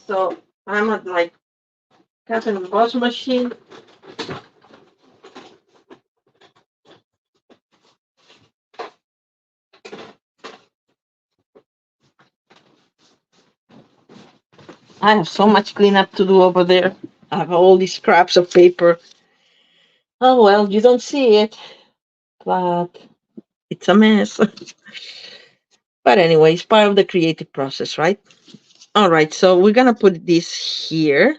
So I'm at like cut and wash machine. I have so much cleanup to do over there. I have all these scraps of paper. Oh well, you don't see it, but it's a mess. But anyway, it's part of the creative process, right? All right, so we're gonna put this here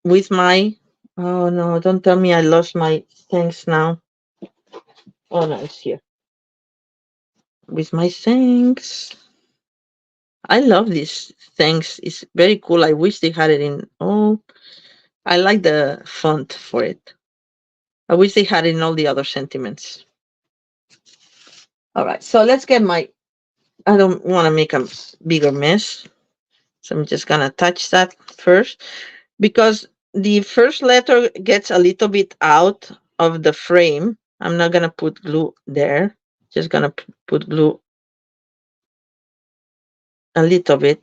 with my, oh no, don't tell me I lost my things now. Oh no, it's here. With my things. I love these things. It's very cool. I wish they had it in all. I like the font for it. I wish they had it in all the other sentiments. All right, so let's get my, I don't want to make a bigger mess. So I'm just gonna touch that first because the first letter gets a little bit out of the frame. I'm not gonna put glue there. Just gonna put glue a little bit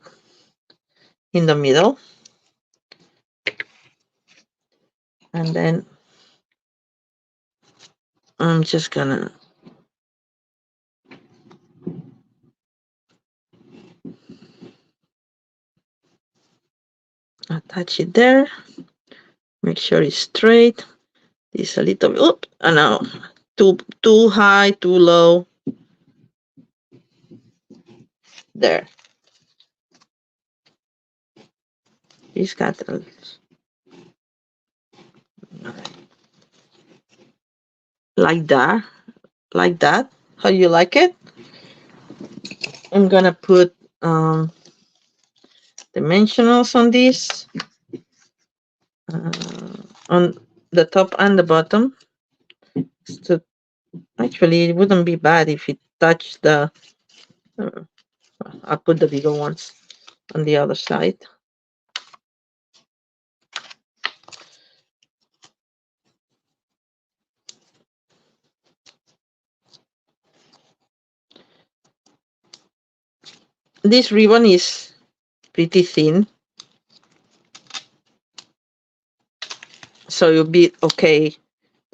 in the middle. And then I'm just gonna attach it there. Make sure it's straight. This a little bit. Oop, no, too high, too low. There. This got like that, like that. How you like it? I'm gonna put dimensionals on this, on the top and the bottom. So actually, it wouldn't be bad if it touched the. I'll put the bigger ones on the other side. This ribbon is pretty thin, so you'll be okay.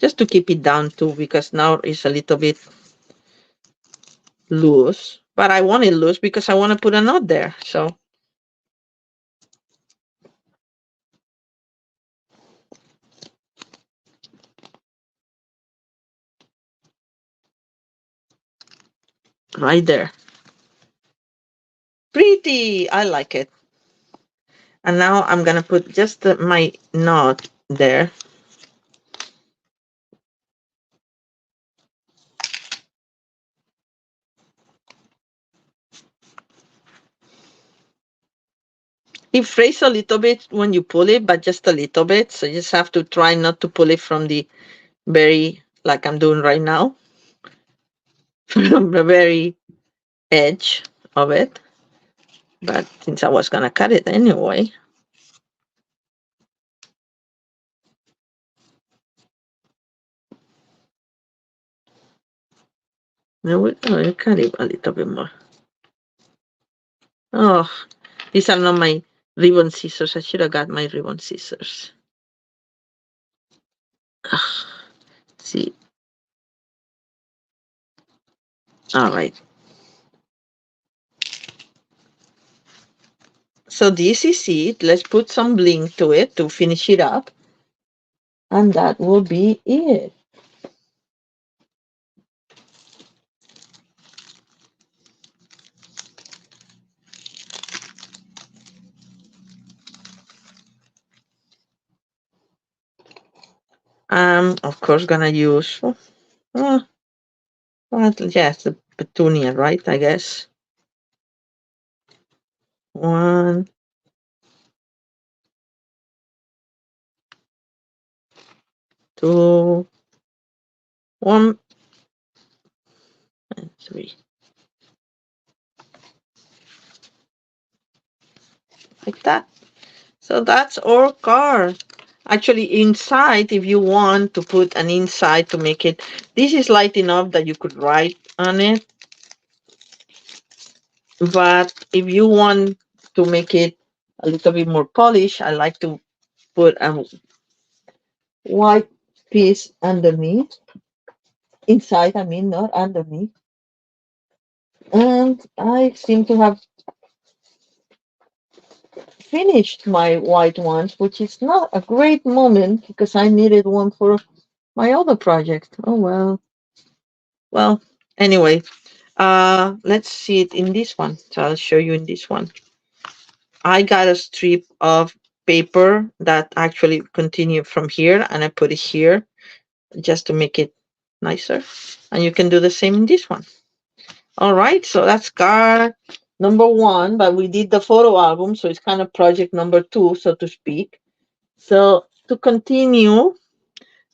Just to keep it down too, because now it's a little bit loose. But I want it loose because I want to put a knot there. So right there. Pretty. I like it. And now I'm gonna put just my knot there. It frays a little bit when you pull it, but just a little bit. So you just have to try not to pull it from the very, like I'm doing right now, from the very edge of it. But since I was gonna cut it anyway. Now we're gonna cut it a little bit more. Oh, these are not my ribbon scissors. I should have got my ribbon scissors. Ugh. See, All right. So this is it. Let's put some bling to it to finish it up. And that will be it. Of course, gonna use, well, yes, the petunia, right? I guess. 1, 2, 1, and 3. Like that. So that's our car. Actually, inside, if you want to put an inside to make it, this is light enough that you could write on it. But if you want to make it a little bit more polished, I like to put a white piece underneath. Inside, I mean, not underneath. And I seem to have finished my white ones, which is not a great moment because I needed one for my other project. Oh well. Well, anyway, let's see it in this one. So I'll show you in this one. I got a strip of paper that actually continued from here, and I put it here just to make it nicer. And you can do the same in this one. All right, so that's card number 1, but we did the photo album, so it's kind of project number 2, so to speak. So to continue,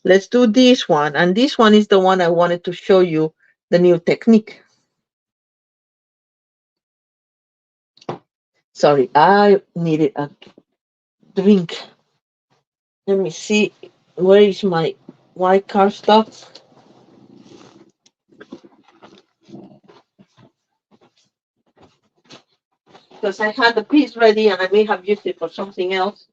let's do this one. And this one is the one I wanted to show you the new technique. Sorry, I needed a drink. Let me see. Where is my white cardstock? Because I had the piece ready and I may have used it for something else.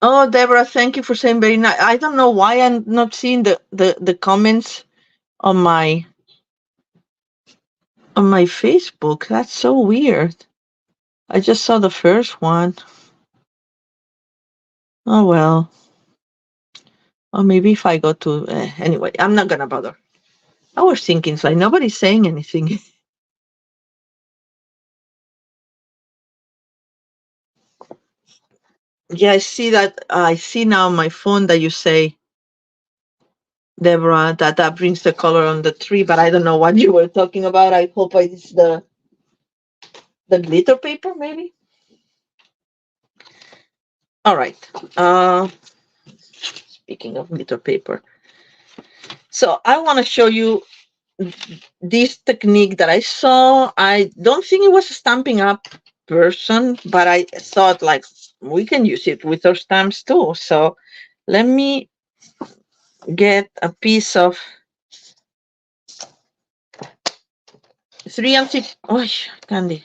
Oh, Deborah, thank you for saying very nice. I don't know why I'm not seeing the comments on my Facebook. That's so weird. I just saw the first one. Oh well. Or maybe if I go to anyway, I'm not gonna bother. I was thinking, it's like nobody's saying anything. Yeah, I see that. I see now on my phone that you say, Deborah, that brings the color on the tree, but I don't know what you were talking about. I hope it's the glitter paper, maybe. All right. Speaking of glitter paper, so I want to show you this technique that I saw. I don't think it was a Stampin' Up person, but I thought like we can use it with our stamps too. So let me get a piece of 3 and 6. Oh, candy.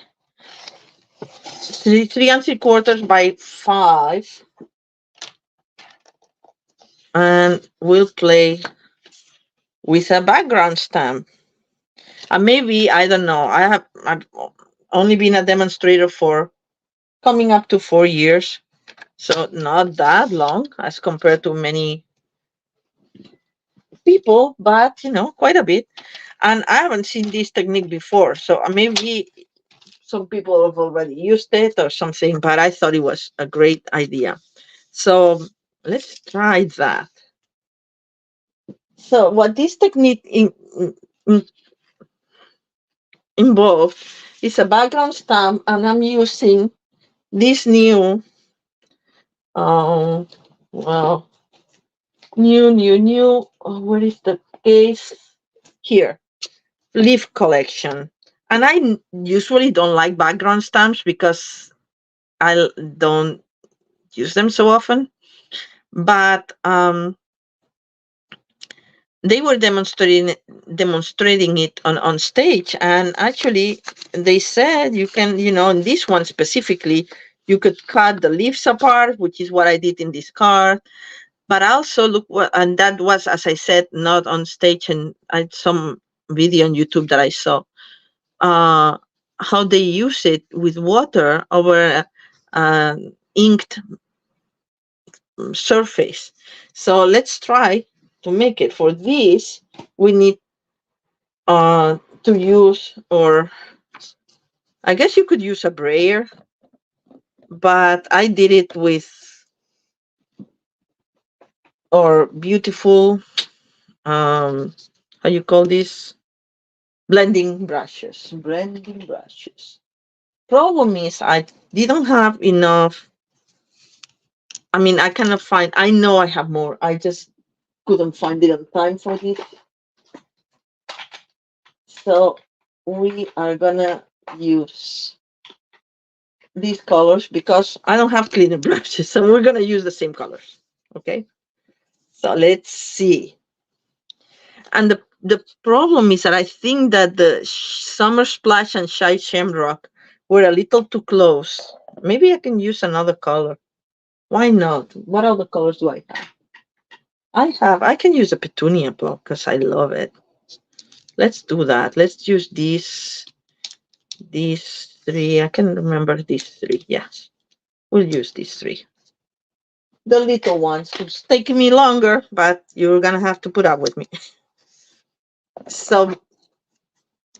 3 and 3/4 by 5, and we'll play with a background stamp. And maybe, I don't know. I've only been a demonstrator for coming up to 4 years, so not that long as compared to many people, but quite a bit. And I haven't seen this technique before, so maybe some people have already used it or something, but I thought it was a great idea. So let's try that. So what this technique involved is a background stamp, and I'm using this new, well, new, where is the case? Here, leaf collection. And I usually don't like background stamps because I don't use them so often. But they were demonstrating it on stage, and actually they said you can, in this one specifically, You could cut the leaves apart, which is what I did in this card. But also look what, and that was, as I said, not on stage, and I some video on YouTube that I saw uh, how they use it with water over inked surface. So let's try to make it. For this, we need to use, or I guess you could use a brayer, but I did it with or beautiful how you call this, blending brushes. Problem is I didn't have enough. I mean, I cannot find, I know I have more, I just couldn't find it on time for this. So we are gonna use these colors because I don't have cleaner brushes, so we're gonna use the same colors. Okay, so let's see. And the problem is that I think that the Summer Splash and Shy Shamrock were a little too close. Maybe I can use another color. Why not? What other colors do I have? I can use a Petunia block because I love it. Let's do that. Let's use these three. I can remember these three. Yes, we'll use these three. The little ones. It's taking me longer, but you're gonna have to put up with me. So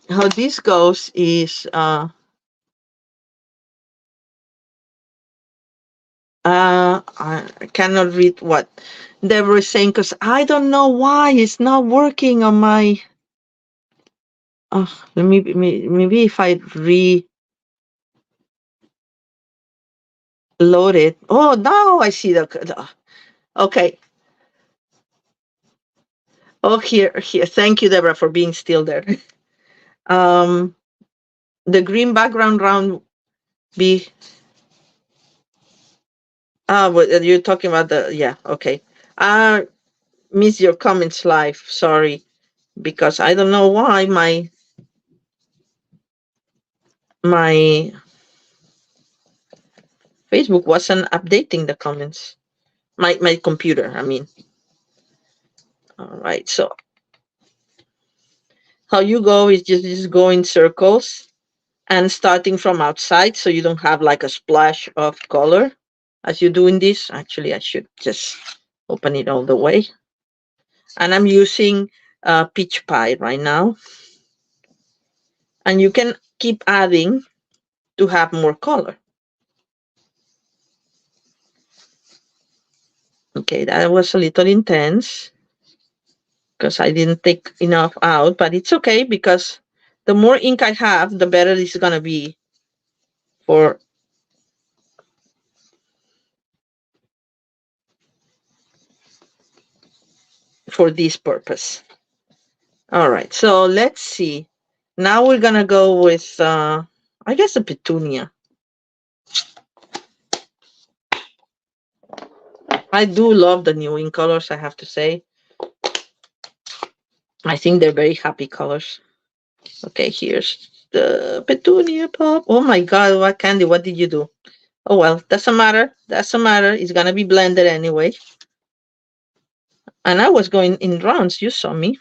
how this goes is I cannot read what Deborah is saying because I don't know why it's not working on my. Maybe if I reload it. Oh, now I see the. Okay. Oh, here. Thank you, Deborah, for being still there. um, the green background round B. You're talking about the, yeah. Okay. I miss your comments live. Sorry, because I don't know why my Facebook wasn't updating the comments. My computer, I mean. All right. So how you go is just go in circles and starting from outside, so you don't have like a splash of color as you do in this. Actually, I should just open it all the way. And I'm using Peach Pie right now. And you can keep adding to have more color. Okay, that was a little intense because I didn't take enough out, but it's okay because the more ink I have, the better it's gonna be for this purpose. All right, so let's see. Now we're gonna go with, I guess, a Petunia. I do love the new ink colors, I have to say. I think they're very happy colors. Okay, here's the Petunia pop. Oh my God, what Candy? What did you do? Oh well, doesn't matter. Doesn't matter. It's gonna be blended anyway. And I was going in rounds. You saw me.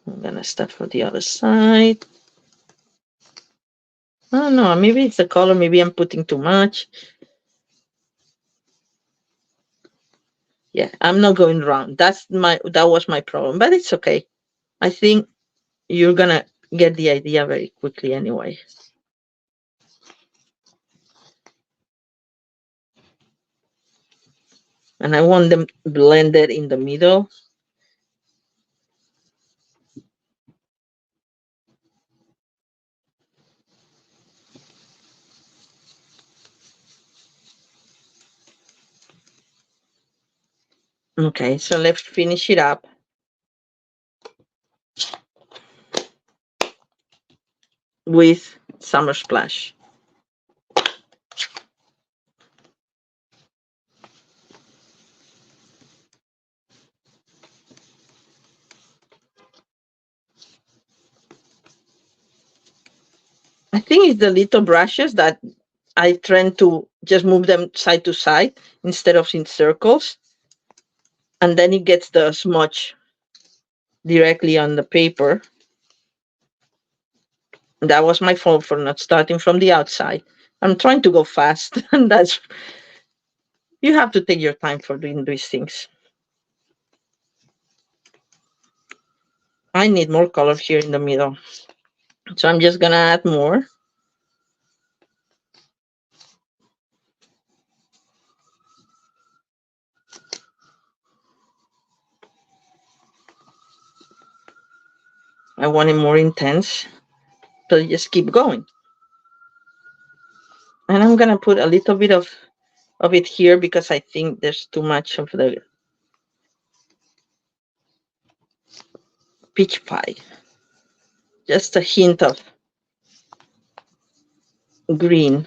I'm gonna start from the other side. I don't know. Maybe it's the color. Maybe I'm putting too much. Yeah, I'm not going round. That was my problem, but it's okay. I think you're gonna get the idea very quickly anyway. And I want them blended in the middle. Okay, so let's finish it up with Summer Splash. I think it's the little brushes that I tend to just move them side to side instead of in circles. And then it gets the smudge directly on the paper. That was my fault for not starting from the outside. I'm trying to go fast, and that's you have to take your time for doing these things. I need more color here in the middle. So I'm just gonna add more. I want it more intense. So you just keep going. And I'm gonna put a little bit of it here because I think there's too much of the peach pie. Just a hint of green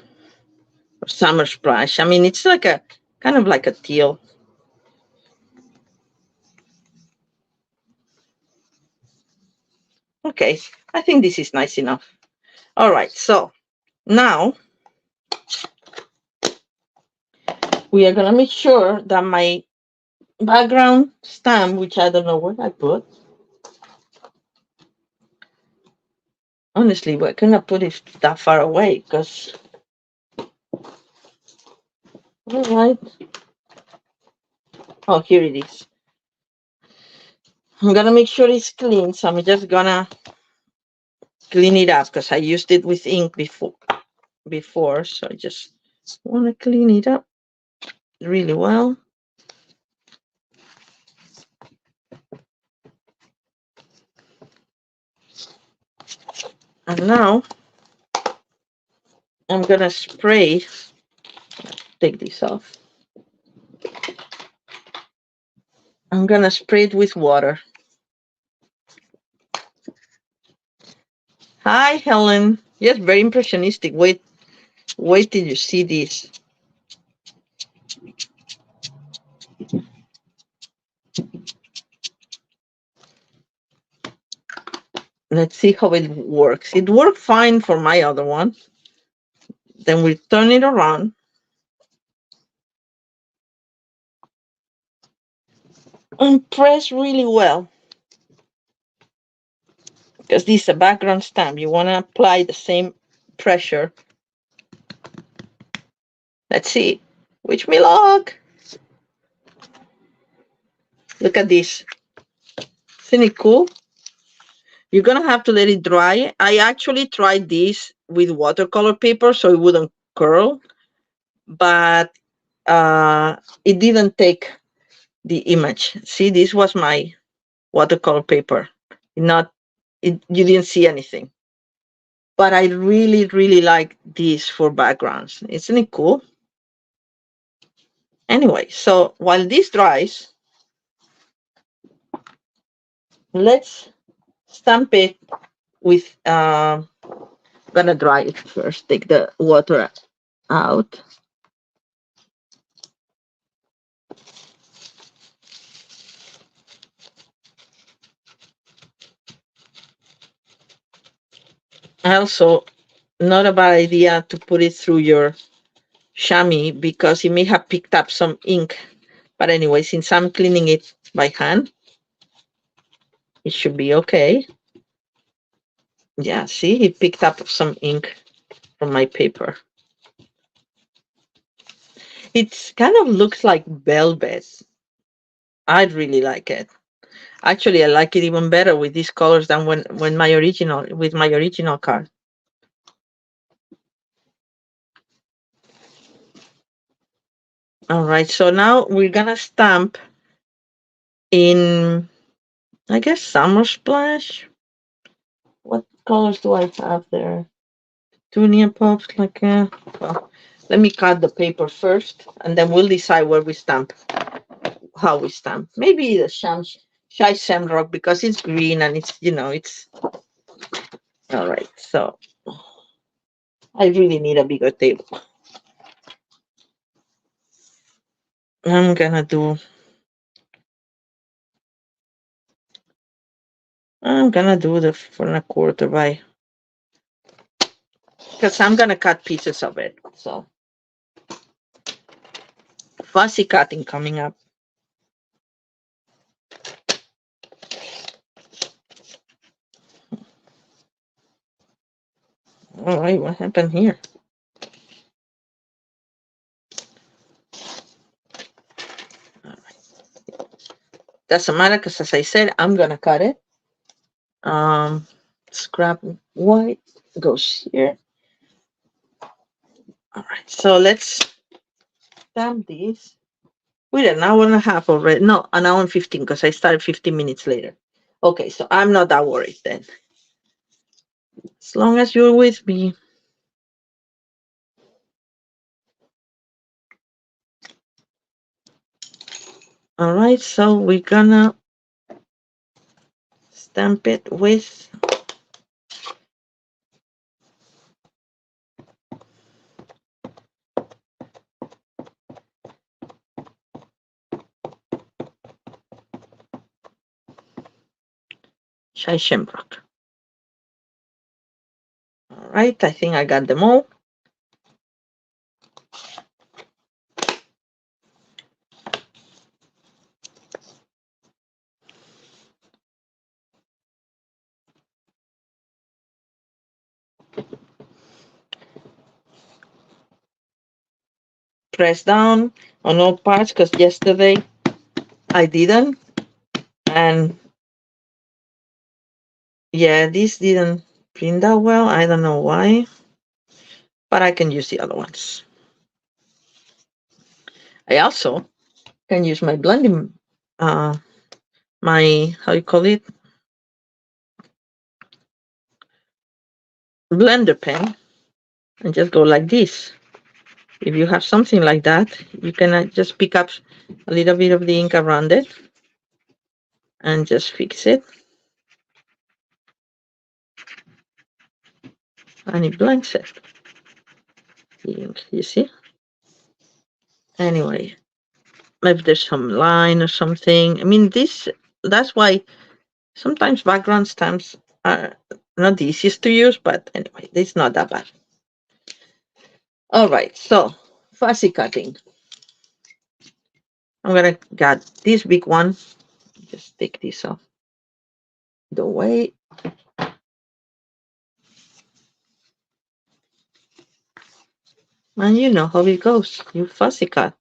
or summer splash. I mean, it's like a kind of like a teal. Okay, I think this is nice enough. All right, so now we are gonna make sure that my background stamp, which I don't know where I put. Honestly, why couldn't I put it that far away? Because, all right. Oh, here it is. I'm gonna make sure it's clean, so I'm just gonna clean it up because I used it with ink before, so I just want to clean it up really well. And now I'm gonna spray. Take this off. I'm gonna spray it with water. Hi, Helen. Yes, very impressionistic. Wait till you see this. Let's see how it works. It worked fine for my other one. Then we turn it around. And press really well. Because this is a background stamp. You want to apply the same pressure. Let's see. Wish me luck. Look at this. Isn't it cool? You're going to have to let it dry. I actually tried this with watercolor paper so it wouldn't curl. But it didn't take the image. See, this was my watercolor paper. You didn't see anything. But I really, really like this for backgrounds. Isn't it cool? Anyway, so while this dries, let's stamp it with, gonna dry it first, take the water out. Also, not a bad idea to put it through your chamois because it may have picked up some ink. But anyway, since I'm cleaning it by hand, it should be okay. Yeah, see, it picked up some ink from my paper. It kind of looks like velvet. I really like it. Actually, I like it even better with these colors than when my original card. All right, so now we're gonna stamp in, I guess, Summer Splash. What colors do I have there? Petunia Pops, like, well, let me cut the paper first, and then we'll decide where we stamp, how we stamp. Maybe the Shy Shamrock because it's green and it's all right. So I really need a bigger table. I'm gonna do the 4 1/4 by because I'm gonna cut pieces of it. So fussy cutting coming up. All right, what happened here? Doesn't matter because, as I said, I'm gonna cut it. Scrap white goes here. All right, so let's stamp these. Wait, an hour and a half already. No, an hour and 15 because I started 15 minutes later. Okay, so I'm not that worried then. As long as you're with me. All right, so we're gonna stamp it with Chai Shamrock. All right, I think I got them all. Press down on all parts because yesterday I didn't. And yeah, this didn't print that well. I don't know why, but I can use the other ones. I also can use my blending, my, how you call it? Blender pen, and just go like this. If you have something like that, you can just pick up a little bit of the ink around it and just fix it. And it blanks it. You see? Anyway, if there's some line or something. I mean, that's why sometimes background stamps are not the easiest to use, but anyway, it's not that bad. All right, so fussy cutting. I'm gonna cut this big one. Just take this off the way. And you know how it goes. You fussy cut.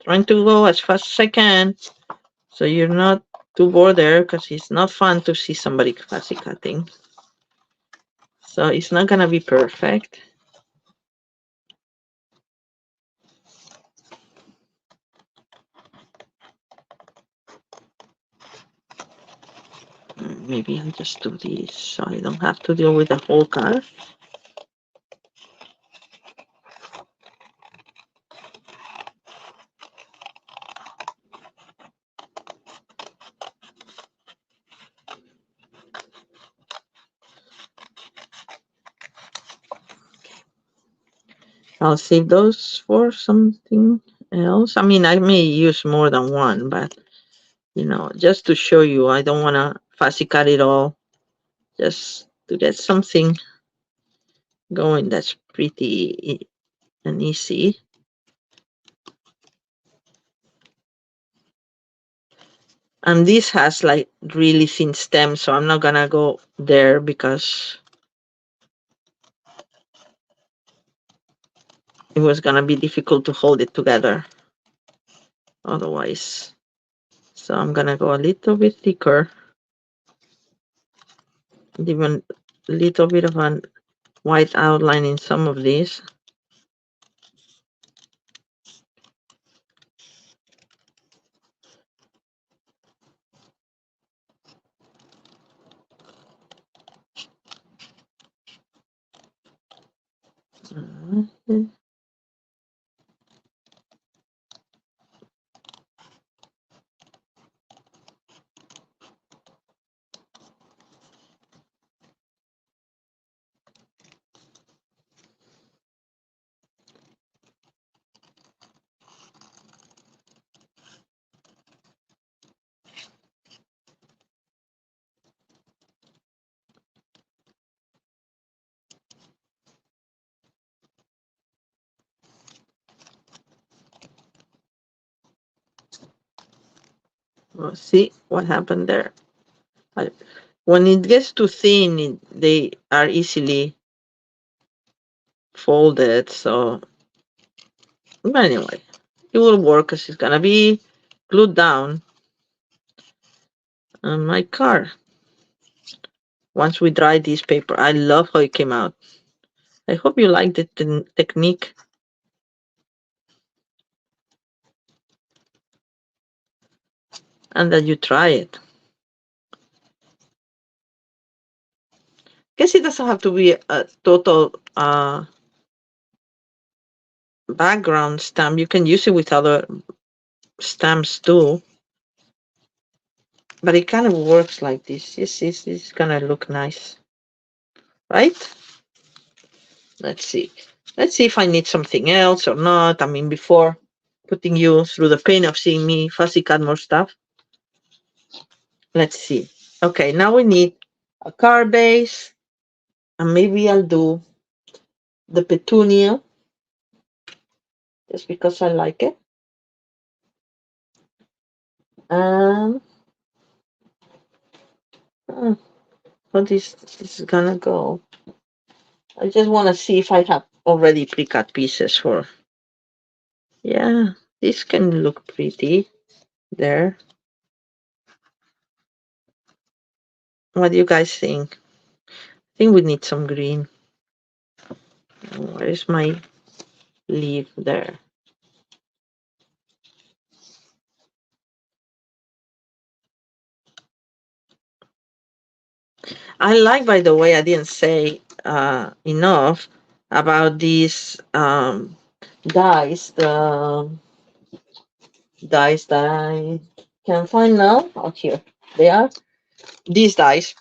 Trying to go as fast as I can so you're not too bored there because it's not fun to see somebody fussy cutting. So it's not gonna be perfect. Maybe I'll just do this so I don't have to deal with the whole card. I'll save those for something else. I mean, I may use more than one, but you know, just to show you, I don't want to fussy cut it all. Just to get something going that's pretty and easy. And this has like really thin stems, so I'm not gonna go there because it was gonna be difficult to hold it together otherwise. So I'm gonna go a little bit thicker, even a little bit of a white outline in some of these. See what happened there? I- When it gets too thin, they are easily folded. So, but anyway, it will work because it's gonna be glued down on my car once we dry this paper. I love how it came out. I hope you like the technique and that you try it. Guess it doesn't have to be a total background stamp. You can use it with other stamps too. But it kind of works like this. Yes, it's gonna look nice. Right? Let's see. Let's see if I need something else or not. I mean, before putting you through the pain of seeing me fussy cut more stuff. Let's see. Okay, now we need a car base. And maybe I'll do the petunia just because I like it. And how this is gonna go. I just want to see if I have already pre-cut pieces for. Yeah, this can look pretty there. What do you guys think? I think we need some green. Where is my leaf there? I like, by the way, I didn't say enough about these dies, the dies that I can find now. Oh, here they are. These dies,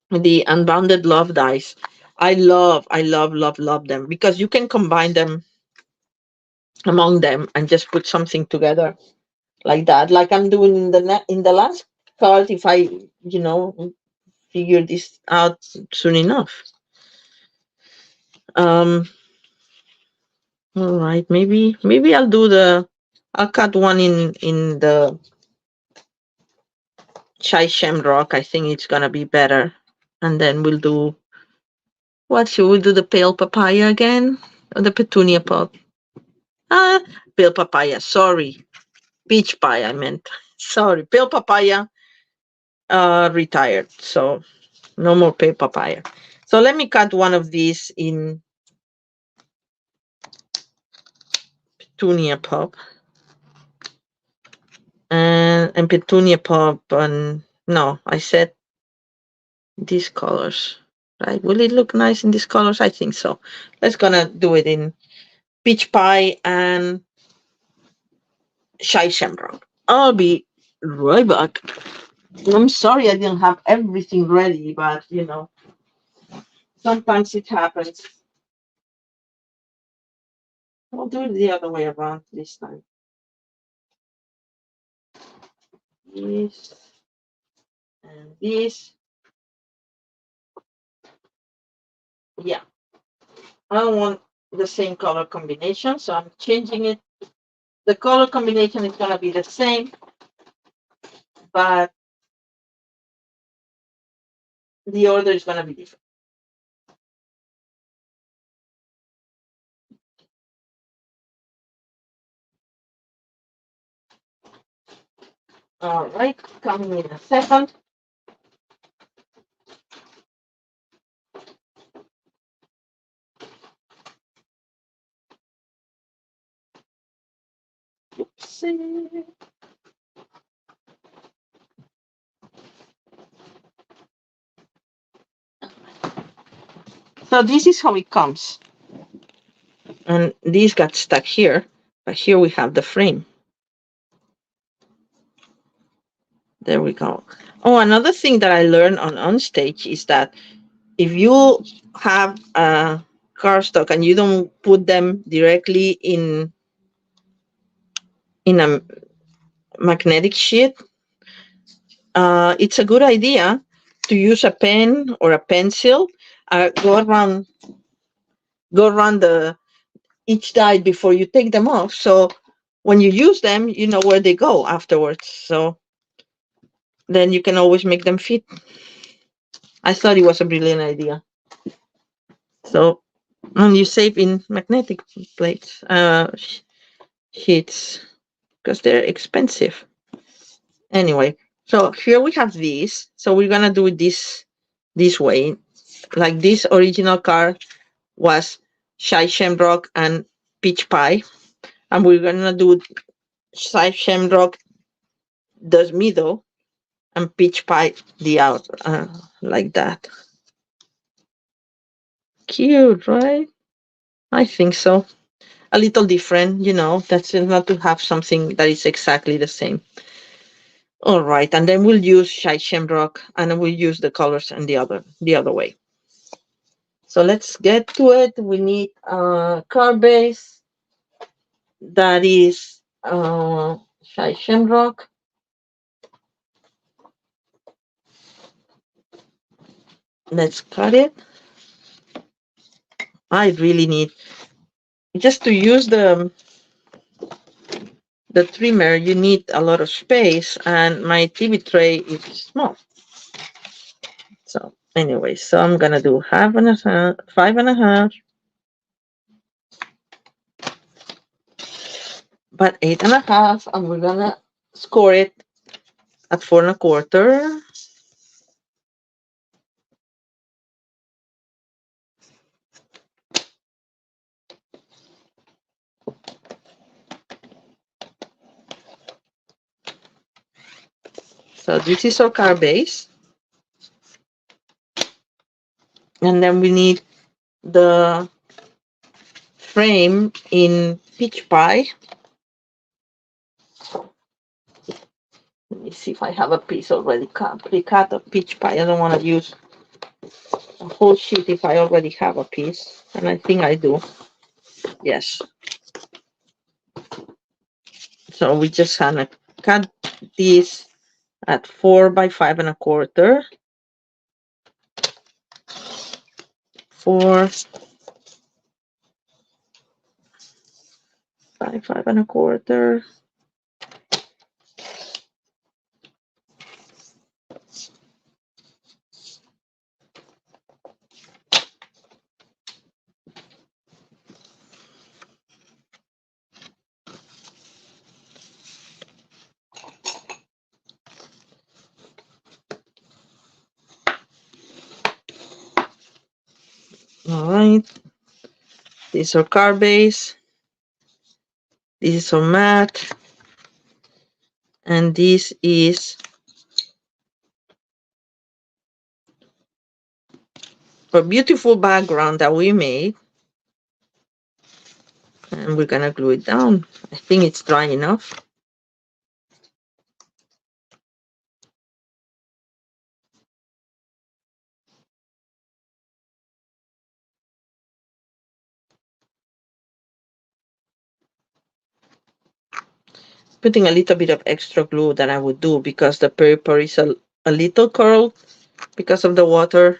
the Unbounded Love dies. I love them because you can combine them among them and just put something together like that, like I'm doing in the last card. If I, figure this out soon enough. Um, all right, maybe I'll cut one in the chai shamrock. I think it's gonna be better, and then we'll do what should we do? The pale papaya again or the petunia pot? Ah, pale papaya. Sorry, peach pie. I meant sorry, pale papaya. Retired, so no more pale papaya. So let me cut one of these in petunia pop. And petunia pop, and no, I said these colors, right? Will it look nice in these colors? I think so. Let's gonna do it in peach pie and chai shamrock. I'll be right back. I'm sorry I didn't have everything ready, but sometimes it happens. I'll do it the other way around this time. This and this. Yeah, I don't want the same color combination, so I'm changing it. The color combination is gonna be the same, but the order is gonna be different. All right, coming in a second. Oopsie. So this is how it comes. And these got stuck here, but here we have the frame. There we go. Oh, another thing that I learned on stage is that if you have a cardstock and you don't put them directly in a magnetic sheet, it's a good idea to use a pen or a pencil. Go around the each die before you take them off. So when you use them, you know where they go afterwards. So then you can always make them fit. I thought it was a brilliant idea. So, and you save in magnetic plates, sheets, because they're expensive. Anyway, so here we have these. So we're gonna do it this way. Like this original card was Chai Shamrock and Peach Pie, and we're gonna do Chai Shamrock the middle and Peach Pie the out, like that. Cute, right? I think so. A little different, you know. That's not to have something that is exactly the same. All right, and then we'll use Chai Shamrock, and we'll use the colors and the other way. So let's get to it. We need a card base that is Chai Shamrock. Let's cut it. I really need just to use the trimmer. You need a lot of space, and my TV tray is small. So anyway, so I'm gonna do 5.5, but 8.5, and we're gonna score it at 4.25. So this is our card base. And then we need the frame in Peach Pie. Let me see if I have a piece already cut of Peach Pie. I don't want to use a whole sheet if I already have a piece. And I think I do. Yes. So we just gonna cut this at 4 by 5.25. 4 by 5.25. All right. This is our card base. This is our mat. And this is a beautiful background that we made. And we're gonna glue it down. I think it's dry enough. Putting a little bit of extra glue that I would do because the paper is a little curled because of the water.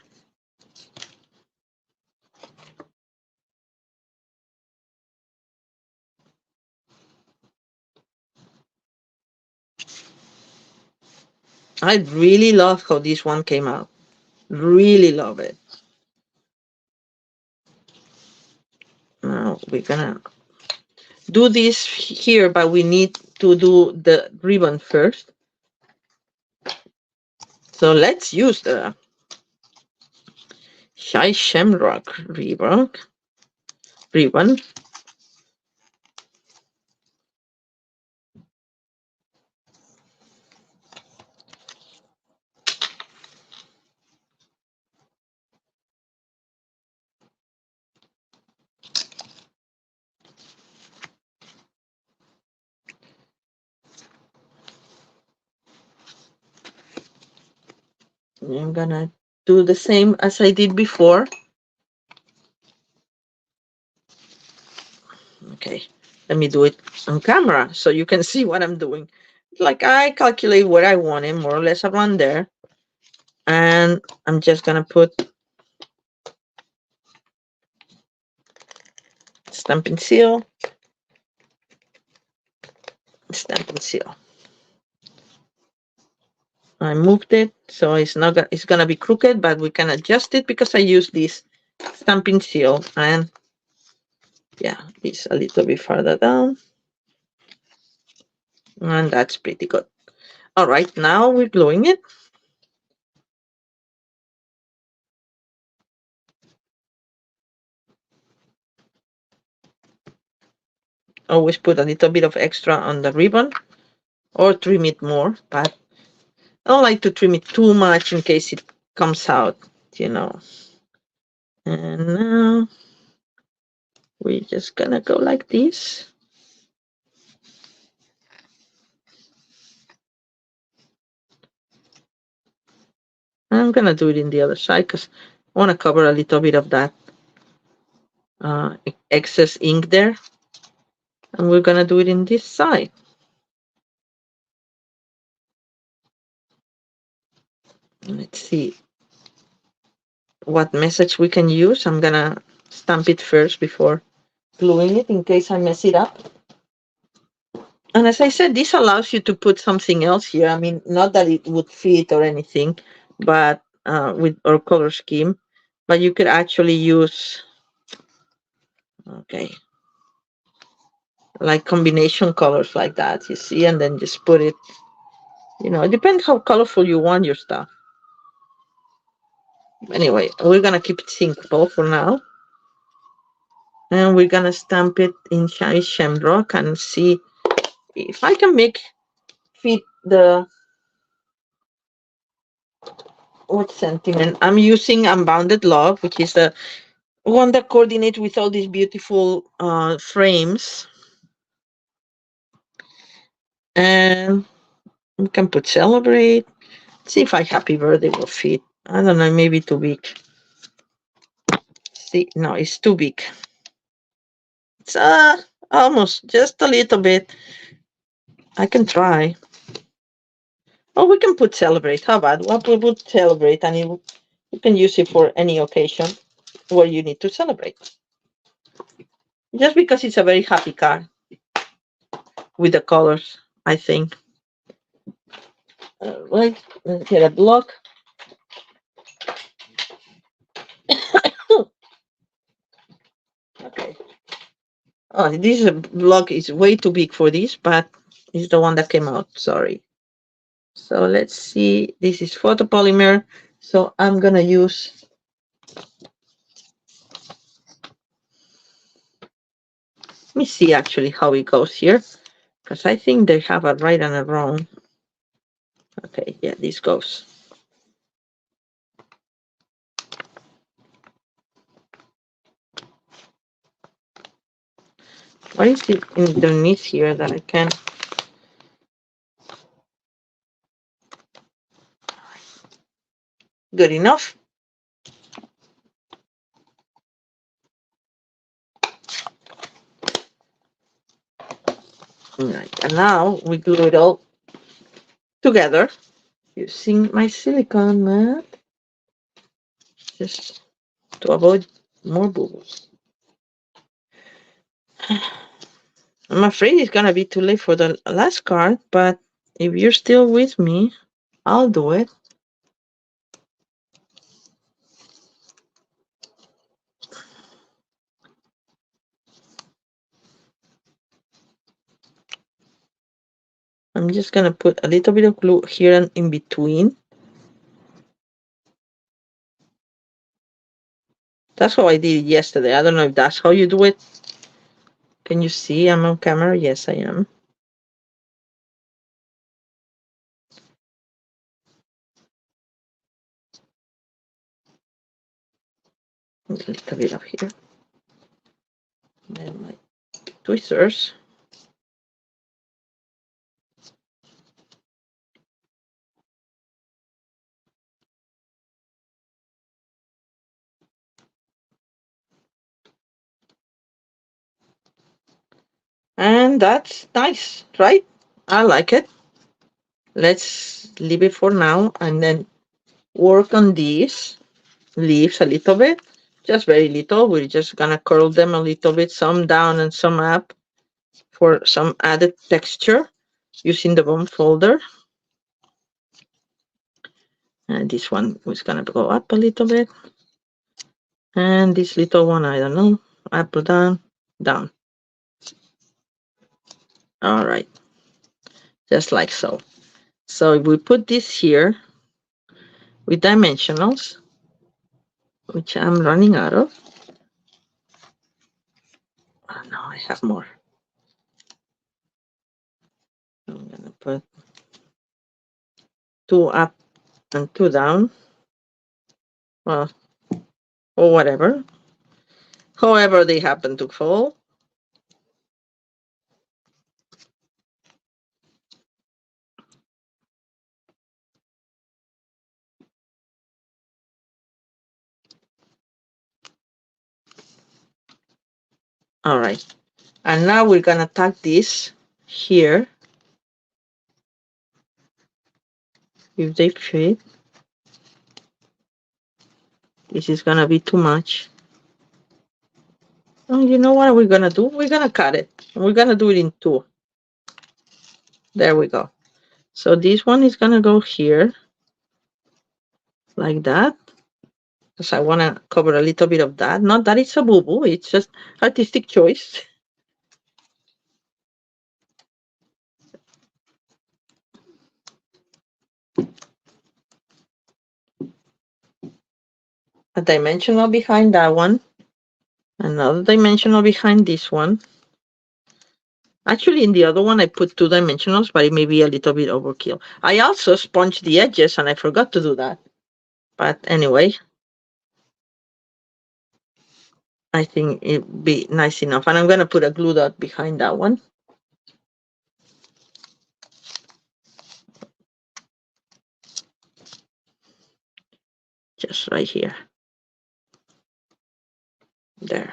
I really love how this one came out. Really love it. Now we're gonna do this here, but we need to do the ribbon first. So let's use the Chai Shamrock ribbon. I'm gonna do the same as I did before. Okay, let me do it on camera so you can see what I'm doing. Like I calculate where I want it, more or less around there. And I'm just gonna put stamping seal. Stamping seal. I moved it, so it's gonna be crooked, but we can adjust it because I use this stamping seal, and yeah, it's a little bit further down, and that's pretty good. All right, now we're gluing it. Always put a little bit of extra on the ribbon or trim it more, but I don't like to trim it too much in case it comes out, you know. And now we're just gonna go like this. I'm gonna do it in the other side because I want to cover a little bit of that excess ink there. And we're gonna do it in this side. Let's see what message we can use. I'm gonna stamp it first before gluing it in case I mess it up. And as I said, this allows you to put something else here. I mean, not that it would fit or anything, but with our color scheme, but you could actually use, okay, like combination colors like that, you see, and then just put it, you know, it depends how colorful you want your stuff. Anyway, we're gonna keep it simple for now. And we're gonna stamp it in shiny shamrock and see if I can make fit the wood sentiment. I'm using Unbounded Love, which is the one that coordinates with all these beautiful frames. And we can put Celebrate. See if Happy Birthday will fit. I don't know, maybe too big. See, no, it's too big. It's almost just a little bit. I can try. Oh, we can put Celebrate. How about we put Celebrate, and you can use it for any occasion where you need to celebrate. Just because it's a very happy card with the colors, I think. Right, let's get a block. Okay. Oh, this block is way too big for this, but it's the one that came out. Sorry. So let's see. This is photopolymer. So I'm gonna use. Let me see actually how it goes here, because I think they have a right and a wrong. Okay, yeah, this goes. What is it underneath here that I can? Good enough. All right, and now we glue it all together using my silicone mat, just to avoid more bubbles. I'm afraid it's gonna be too late for the last card, but if you're still with me, I'll do it. I'm just gonna put a little bit of glue here and in between. That's how I did it yesterday. I don't know if that's how you do it. Can you see I'm on camera? Yes, I am. A little bit of here. And my tweezers. And that's nice, right? I like it. Let's leave it for now and then work on these leaves a little bit. Just very little. We're just gonna curl them a little bit, some down and some up for some added texture. using the BOM folder. And this one is going to go up a little bit. And this little one, I don't know, up or down, down. All right, just like so. So if we put this here with dimensionals, which I'm running out of. Oh, no, I have more. I'm going to put 2 up and 2 down. Well, or whatever. However they happen to fall. All right. And now we're going to tack this here. If they fit. This is going to be too much. Oh, you know what we're going to do? We're going to cut it. We're going to do it in 2. There we go. So this one is going to go here. Like that. Because I want to cover a little bit of that. Not that it's a boo-boo. It's just artistic choice. A dimensional behind that one. Another dimensional behind this one. Actually, in the other one, I put 2 dimensionals, but it may be a little bit overkill. I also sponged the edges, and I forgot to do that. But anyway, I think it'd be nice enough. And I'm going to put a glue dot behind that one. Just right here. There.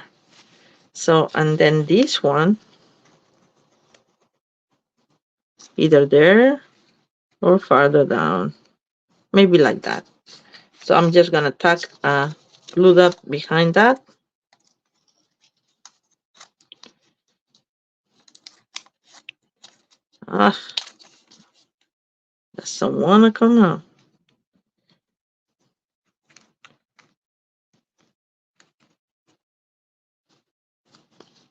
So, and then this one, either there or farther down. Maybe like that. So I'm just going to tack a glue dot behind that. Ah, doesn't want to come out.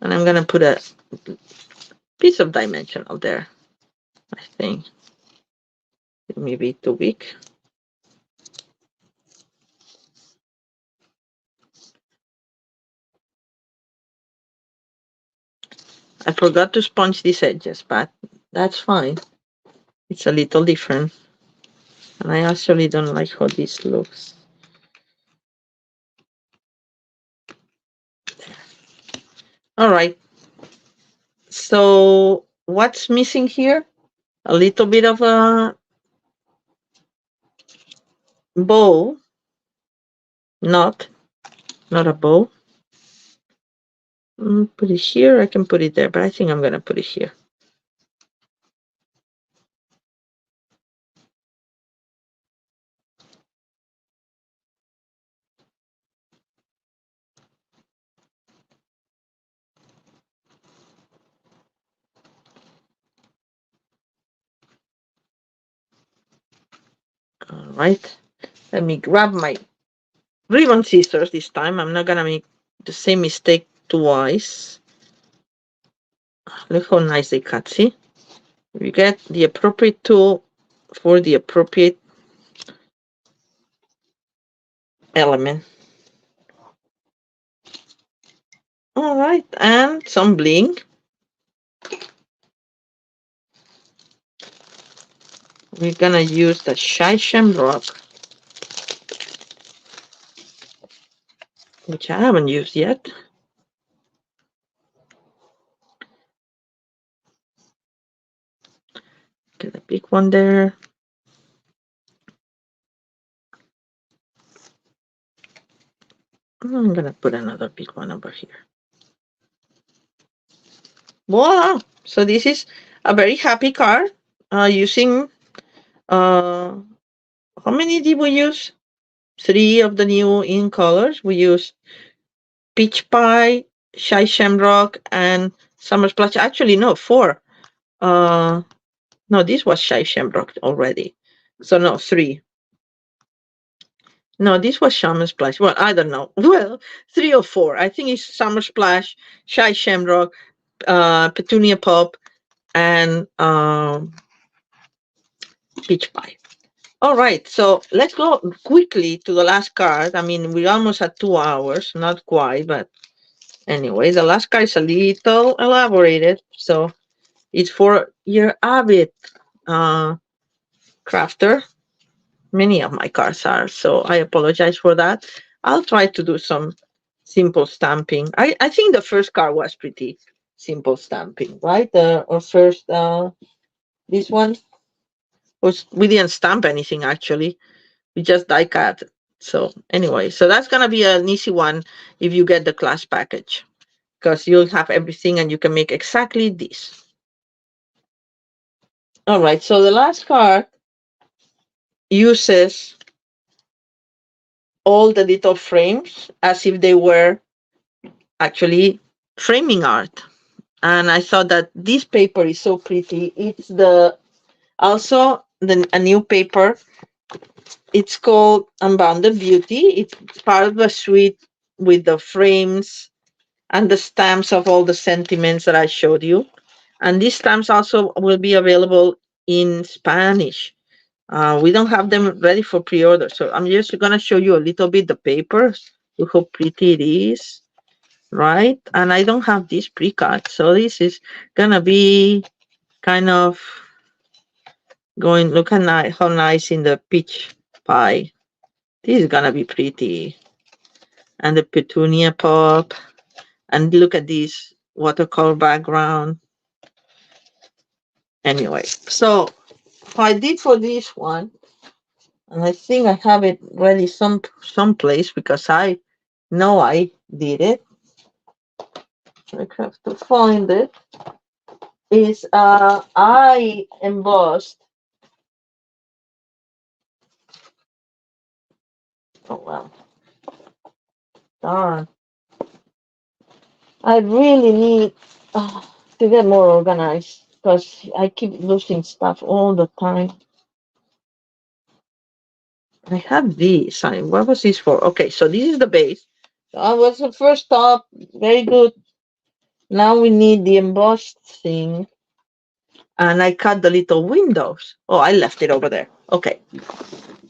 And I'm going to put a piece of dimensional there, I think. It may be too big. I forgot to sponge these edges, but that's fine. It's a little different. And I actually don't like how this looks. There. All right. So what's missing here? A little bit of a bow. Not a bow. Put it here. I can put it there, but I think I'm going to put it here. All right. Let me grab my ribbon scissors this time. I'm not going to make the same mistake twice. Look how nice they cut, see? You get the appropriate tool for the appropriate element. All right, and some bling. We're gonna use the Shy Shamrock, which I haven't used yet. Get a big one there. I'm gonna put another big one over here. Voila! So this is a very happy card using, how many did we use? 3 of the new ink colors. We used Peach Pie, Shy Shamrock, and Summer Splash. Actually, no, 4. No, this was Shai Shamrock already. So no, 3. No, this was Summer Splash. Well, I don't know. Well, 3 or 4. I think it's Summer Splash, Shai Shamrock, Petunia Pop, and Peach Pie. All right, so let's go quickly to the last card. I mean, we're almost at 2 hours, not quite, but anyway, the last card is a little elaborated. So it's for your avid uh, crafter. Many of my cards are, so I apologize for that. I'll try to do some simple stamping. I think the first card was pretty simple stamping, right? Or first, this one was, we didn't stamp anything actually. We just die cut. So anyway, so that's gonna be an easy one if you get the class package, because you'll have everything and you can make exactly this. All right, so the last card uses all the little frames as if they were actually framing art. And I thought that this paper is so pretty. It's the also a new paper. It's called Unbounded Beauty. It's part of the suite with the frames and the stamps of all the sentiments that I showed you. And these stamps also will be available in Spanish. We don't have them ready for pre-order, so I'm just gonna show you a little bit the paper. Look how pretty it is, right? And I don't have this pre-cut, so this is gonna be kind of going. Look how nice in the peach pie. This is gonna be pretty, and the petunia pop. And look at this watercolor background. Anyway, so what I did for this one, and I think I have it ready someplace because I know I did it. I have to find it. Is I embossed. Oh well, darn! I really need to get more organized because I keep losing stuff all the time. I have this. What was this for? Okay, so this is the base. That was the first top. Very good. Now we need the embossed thing. And I cut the little windows. Oh, I left it over there. Okay.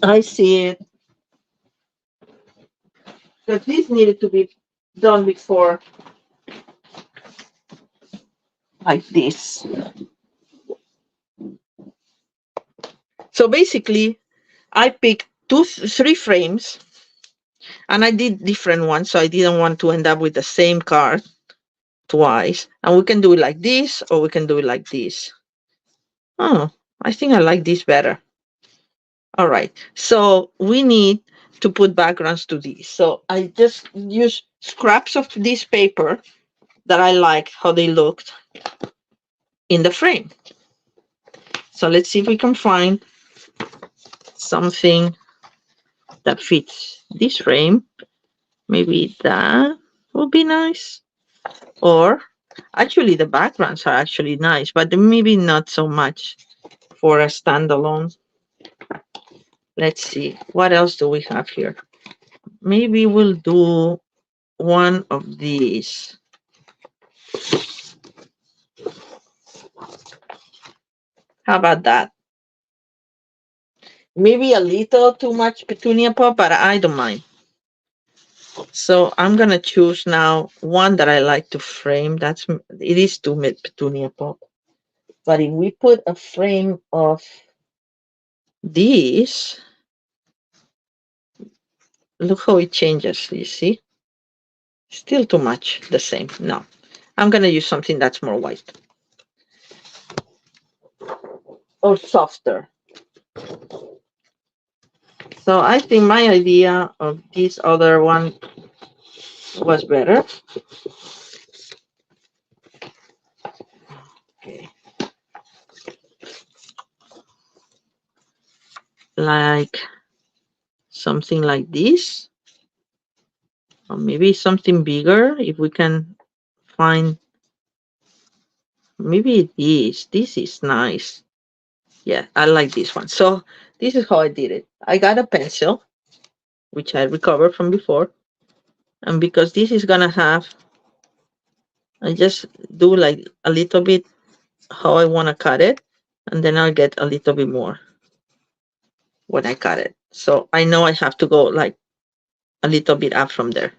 I see it. Because this needed to be done before, like this. So basically, I picked 3 frames, and I did different ones, so I didn't want to end up with the same card twice. And we can do it like this, or we can do it like this. Oh, I think I like this better. All right, so we need to put backgrounds to these. So I just use scraps of this paper that I like how they looked in the frame. So let's see if we can find something that fits this frame. Maybe that would be nice. Or actually the backgrounds are actually nice, but maybe not so much for a standalone. Let's see, what else do we have here? Maybe we'll do one of these. How about that? Maybe a little too much petunia pop, but I don't mind. So I'm gonna choose now one that I like to frame. It is too petunia pop. But if we put a frame of these, look how it changes, you see? Still too much the same. No, I'm gonna use something that's more white or softer. So I think my idea of this other one was better. Okay. Like something like this. Or maybe something bigger if we can find. Maybe this. This is nice. Yeah, I like this one. So this is how I did it. I got a pencil, which I recovered from before. And because this is gonna have, I just do like a little bit how I wanna cut it. And then I'll get a little bit more when I cut it. So I know I have to go like a little bit up from there.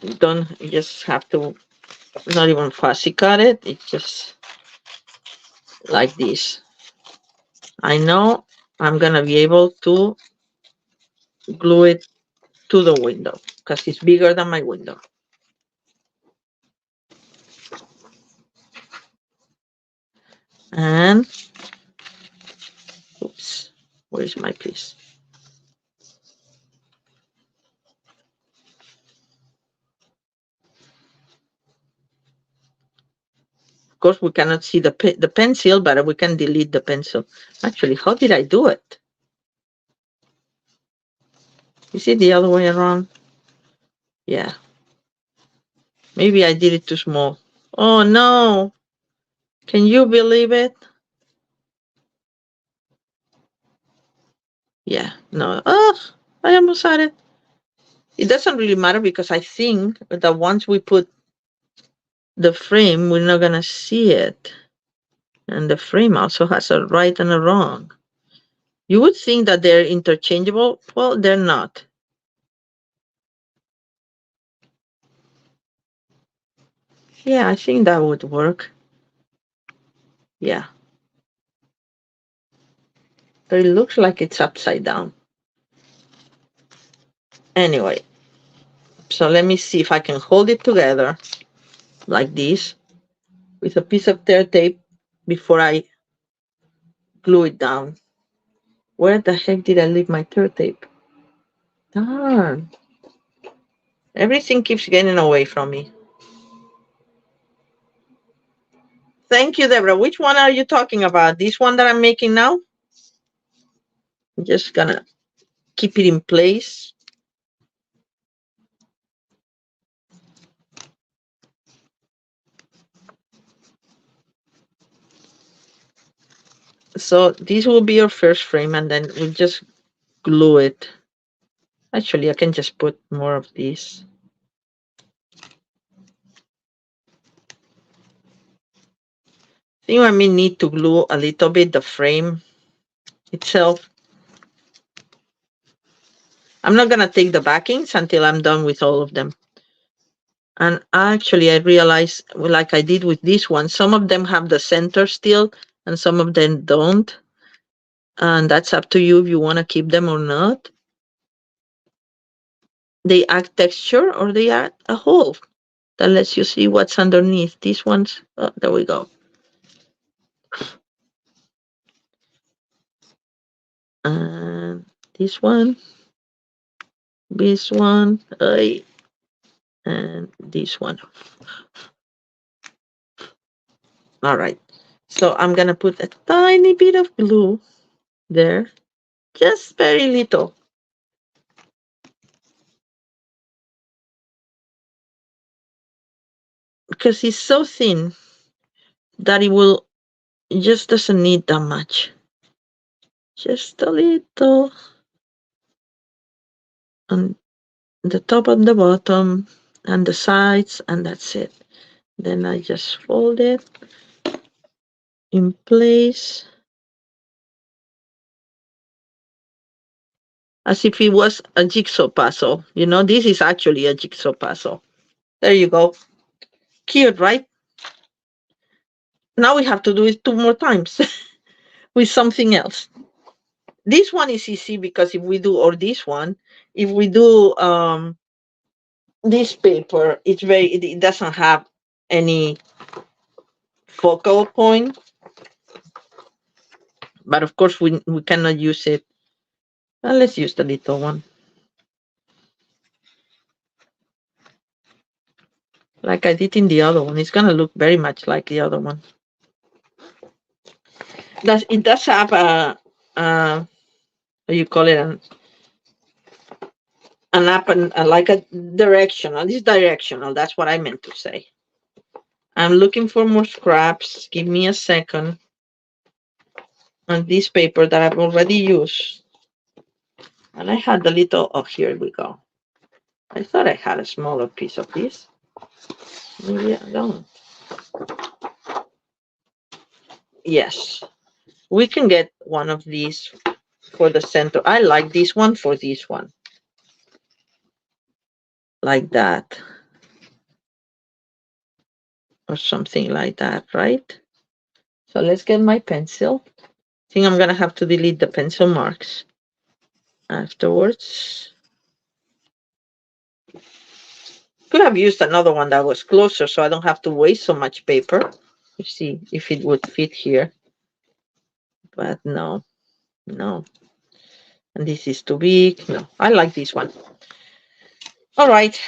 You don't, you just have to not even fussy cut it. It's just like this. I know I'm gonna be able to glue it to the window because it's bigger than my window. And oops, where's my piece? Of course, we cannot see the pencil, but we can delete the pencil. Actually, how did I do it? Is it the other way around? Yeah. Maybe I did it too small. Oh no! Can you believe it? Yeah, no. Oh, I almost had it. It doesn't really matter because I think that once we put the frame, we're not gonna see it. And the frame also has a right and a wrong. You would think that they're interchangeable. Well, they're not. Yeah, I think that would work. Yeah. But it looks like it's upside down. Anyway, so let me see if I can hold it together like this with a piece of tear tape before I glue it down. Where the heck did I leave my tear tape? Darn. Everything keeps getting away from me. Thank you, Deborah. Which one are you talking about? This one that I'm making now? I'm just gonna keep it in place. So this will be your first frame and then we'll just glue it. Actually, I can just put more of this. I think I may need to glue a little bit the frame itself. I'm not gonna take the backings until I'm done with all of them. And actually, I realized, like I did with this one, some of them have the center still and some of them don't. And that's up to you if you want to keep them or not. They add texture or they add a hole that lets you see what's underneath. These ones, oh, there we go. And this one, and this one. All right. So I'm going to put a tiny bit of glue there, just very little. Because it's so thin that it just doesn't need that much. Just a little on the top and the bottom and the sides, and that's it. Then I just fold it in place as if it was a jigsaw puzzle. You know, this is actually a jigsaw puzzle. There you go. Cute, right? Now we have to do it 2 more times with something else. This one is easy because if we do, or this one, if we do this paper, it doesn't have any focal point. But of course, we cannot use it. Well, let's use the little one. Like I did in the other one. It's going to look very much like the other one. It does have a what do you call it? an up and like a directional. This directional. That's what I meant to say. I'm looking for more scraps. Give me a second. On this paper that I've already used. And I had the little, oh, here we go. I thought I had a smaller piece of this. Maybe I don't. Yes, we can get one of these for the center. I like this one for this one. Like that. Or something like that, right? So let's get my pencil. I think I'm gonna have to delete the pencil marks afterwards. Could have used another one that was closer so I don't have to waste so much paper. You see if it would fit here. But no, no. And this is too big. No, I like this one. All right.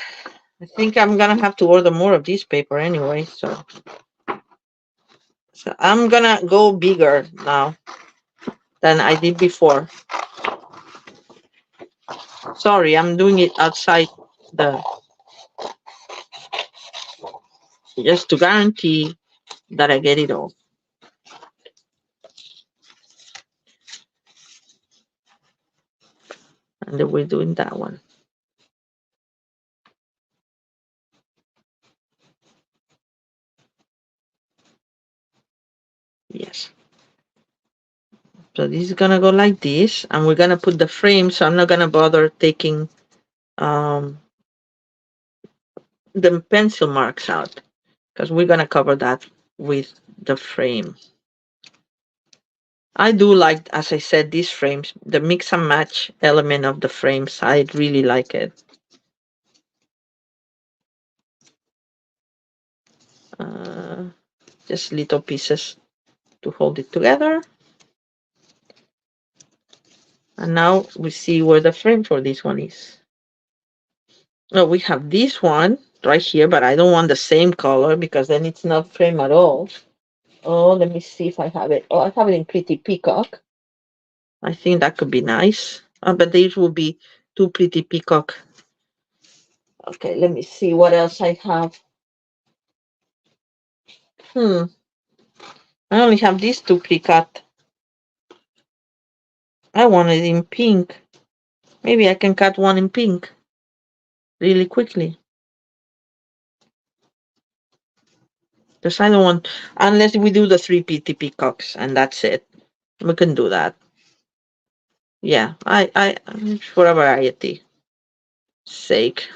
I think I'm gonna have to order more of this paper anyway. So I'm gonna go bigger now than I did before. Sorry, I'm doing it outside the, just to guarantee that I get it all. And then we're doing that one. Yes. So this is gonna go like this, and we're gonna put the frame, so I'm not gonna bother taking the pencil marks out, because we're gonna cover that with the frame. I do like, as I said, these frames, the mix and match element of the frames. I really like it. Just little pieces to hold it together. And now we see where the frame for this one is. Oh, we have this one right here, but I don't want the same color because then it's not frame at all. Oh, let me see if I have it. Oh, I have it in Pretty Peacock. I think that could be nice. But these will be too Pretty Peacock. Okay, let me see what else I have. I only have these two pre-cut. I want it in pink. Maybe I can cut one in pink really quickly. Because I don't want, unless we do the 3 Pretty Peacocks and that's it. We can do that. Yeah, I for a variety sake,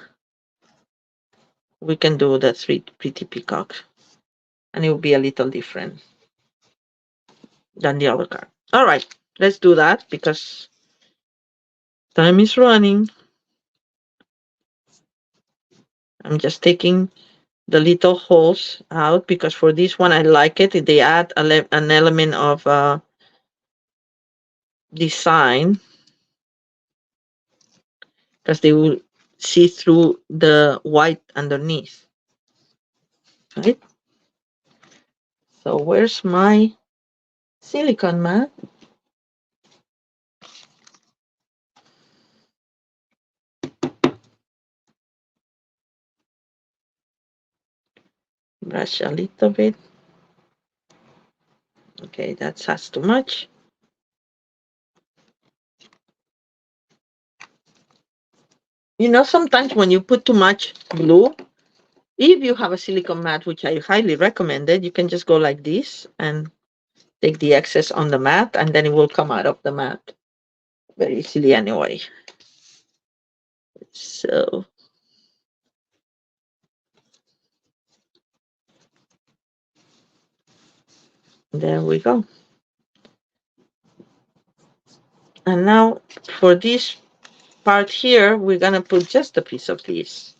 we can do the 3 Pretty Peacocks. And it will be a little different than the other card. All right, let's do that because time is running. I'm just taking the little holes out because for this one I like it. They add an element of design because they will see through the white underneath. Right? So where's my silicone mat? Brush a little bit. Okay, that's too much. You know, sometimes when you put too much glue, if you have a silicone mat, which I highly recommend it, you can just go like this and take the excess on the mat, and then it will come out of the mat very easily anyway. So there we go. And now for this part here, we're gonna put just a piece of this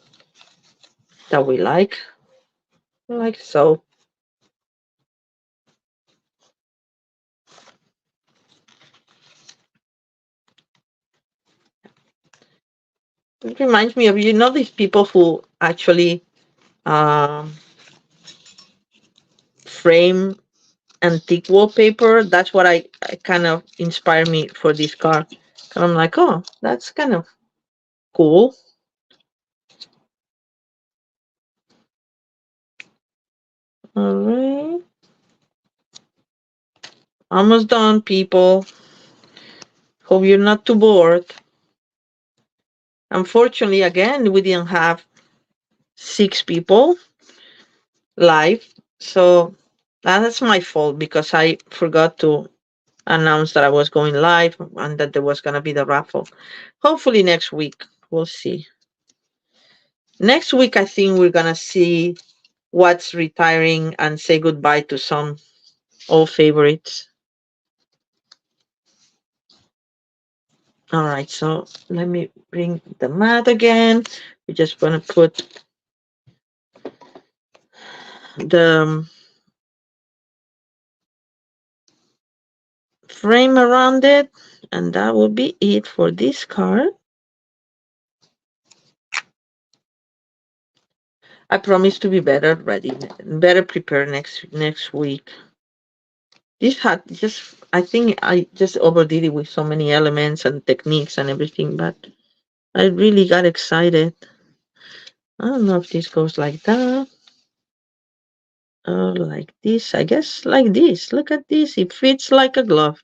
that we like so. It reminds me of, you know, these people who actually frame antique wallpaper. That's what I kind of inspired me for this card. And I'm like, oh, that's kind of Cool. All right. Almost done, people. Hope you're not too bored. Unfortunately, again, we didn't have 6 people live. So that's my fault because I forgot to announce that I was going live and that there was going to be the raffle. Hopefully next week. We'll see. Next week, I think we're going to see what's retiring and say goodbye to some old favorites. All right, so let me bring the mat again. We're just going to put the frame around it, and that will be it for this card. I promise to be better ready, better prepared next week. This had just, I think I just overdid it with so many elements and techniques and everything, but I really got excited. I don't know if this goes like that or like this. I guess like this. Look at this. It fits like a glove.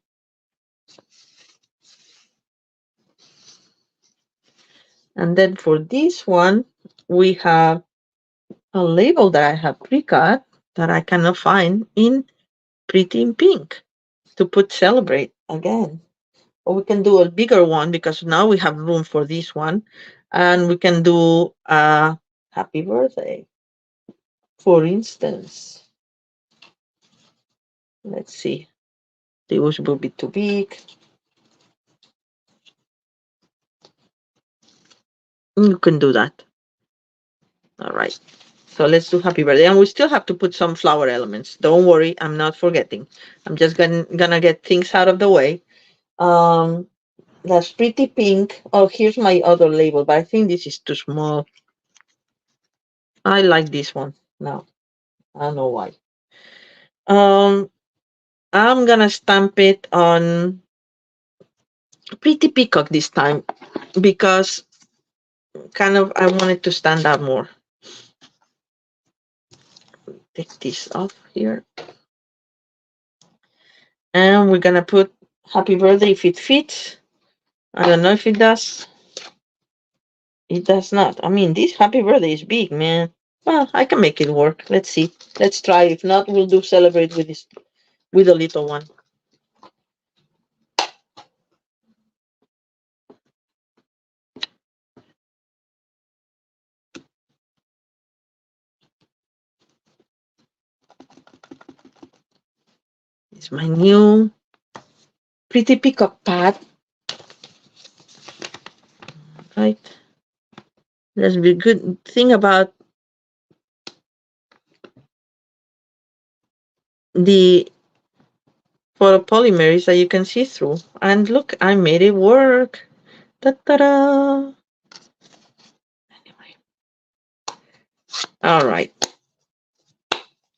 And then for this one, we have a label that I have pre-cut that I cannot find in Pretty in Pink to put celebrate again. Or we can do a bigger one because now we have room for this one. And we can do a happy birthday. For instance, let's see. This will be too big. You can do that. All right. So let's do happy birthday. And we still have to put some flower elements. Don't worry, I'm not forgetting. I'm just gonna get things out of the way. That's Pretty Pink. Oh, here's my other label, but I think this is too small. I like this one now. I don't know why. I'm gonna stamp it on Pretty Peacock this time because kind of I want it to stand out more. Take this off here. And we're gonna put happy birthday if it fits. I don't know if it does. It does not. I mean, this happy birthday is big, man. Well, I can make it work. Let's see. Let's try. If not, we'll do celebrate with this, with a little one. It's my new Pretty Peacock pad. Right. That's the good thing about the photopolymer is that you can see through. And look, I made it work. Ta-da! Anyway. All right.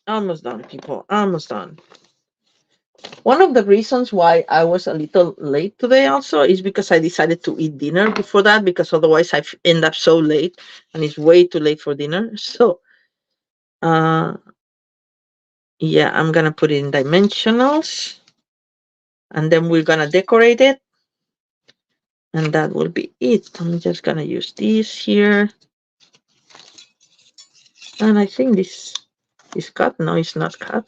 Almost done, people. Almost done. One of the reasons why I was a little late today also is because I decided to eat dinner before that, because otherwise I end up so late and it's way too late for dinner. So, yeah, I'm going to put it in dimensionals and then we're going to decorate it. And that will be it. I'm just going to use this here. And I think this is cut. No, it's not cut.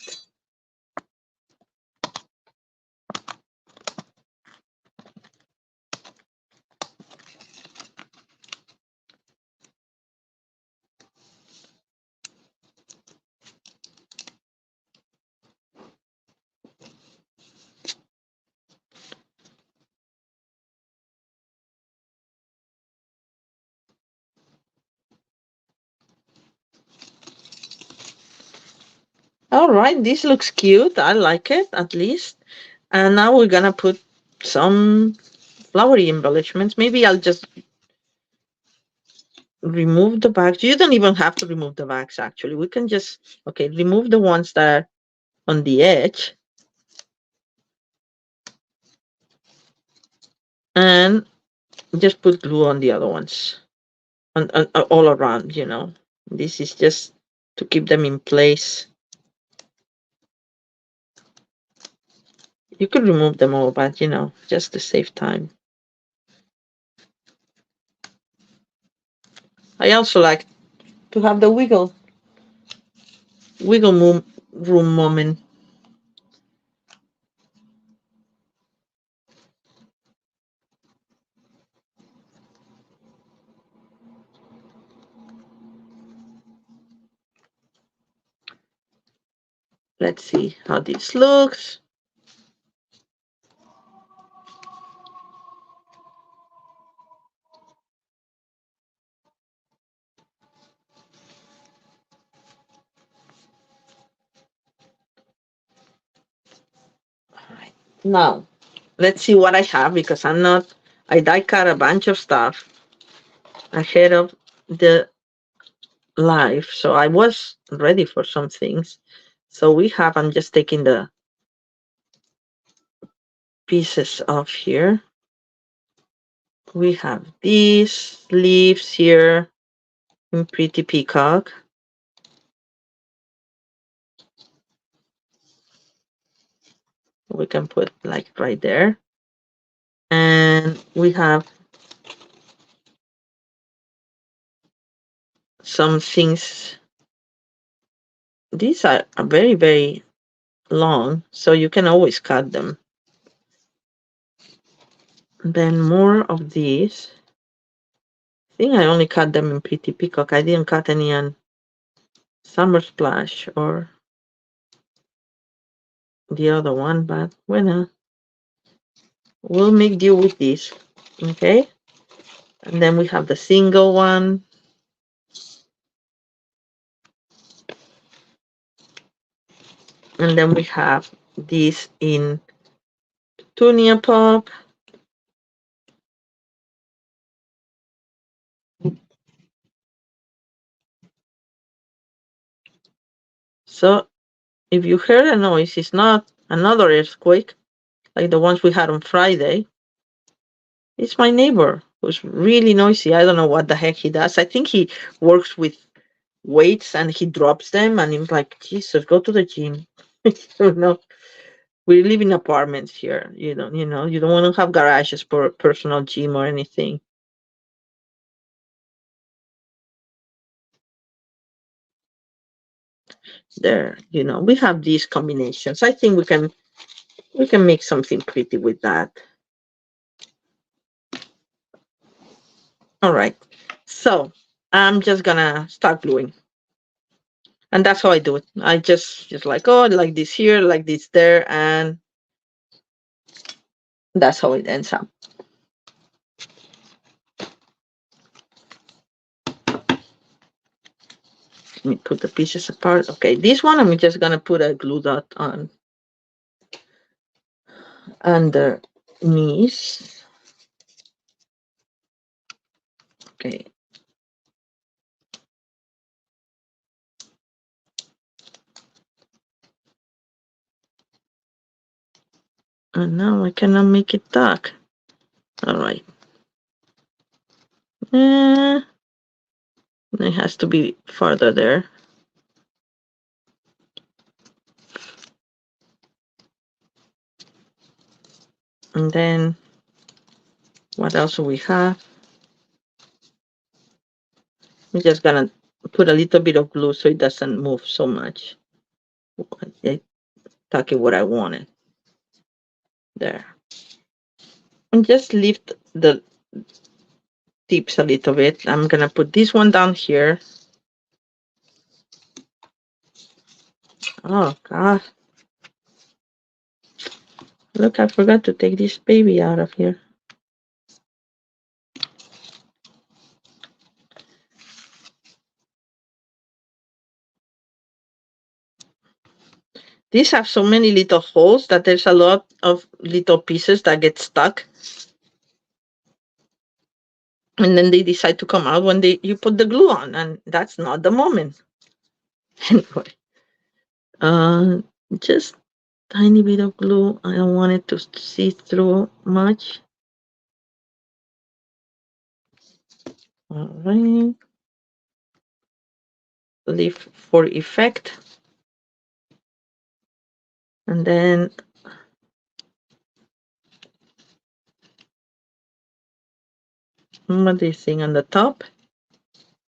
All right, this looks cute. I like it, at least. And now we're going to put some flowery embellishments. Maybe I'll just remove the bags. You don't even have to remove the bags, actually. We can just, okay, remove the ones that are on the edge. And just put glue on the other ones, on all around, you know. This is just to keep them in place. You could remove them all, but you know, just to save time. I also like to have the wiggle room moment. Let's see how this looks. All right. Now, let's see what I have, because I die cut a bunch of stuff ahead of the live. So I was ready for some things. So I'm just taking the pieces off here. We have these leaves here in Pretty Peacock. We can put like right there. And we have some things. These are very, very long, so you can always cut them. Then more of these. I think I only cut them in Pretty Peacock. I didn't cut any on Summer Splash or the other one, but well, we'll make do with this. Okay. And then we have the single one. And then we have this in Petunia Pop. So if you heard a noise, it's not another earthquake like the ones we had on Friday. It's my neighbor who's really noisy. I don't know what the heck he does. I think he works with weights and he drops them, and he's like, Jesus, go to the gym. You know, we live in apartments here. You don't want to have garages for a personal gym or anything. There, we have these combinations. I think we can make something pretty with that. All right. So I'm just gonna start gluing. And that's how I do it. I just like, oh, like this here, like this there, and that's how it ends up. Let me put the pieces apart. Okay, this one I'm just gonna put a glue dot on underneath. Okay. And now I cannot make it dark. All right. It has to be farther there. And then what else do we have? I'm just gonna put a little bit of glue so it doesn't move so much. Exactly what I wanted. There. And just lift the tips a little bit. I'm gonna put this one down here. Oh God. Look, I forgot to take this baby out of here. These have so many little holes that there's a lot of little pieces that get stuck. And then they decide to come out when you put the glue on, and that's not the moment. Anyway, just tiny bit of glue. I don't want it to see through much. All right. Leave for effect. And then what do you think, on the top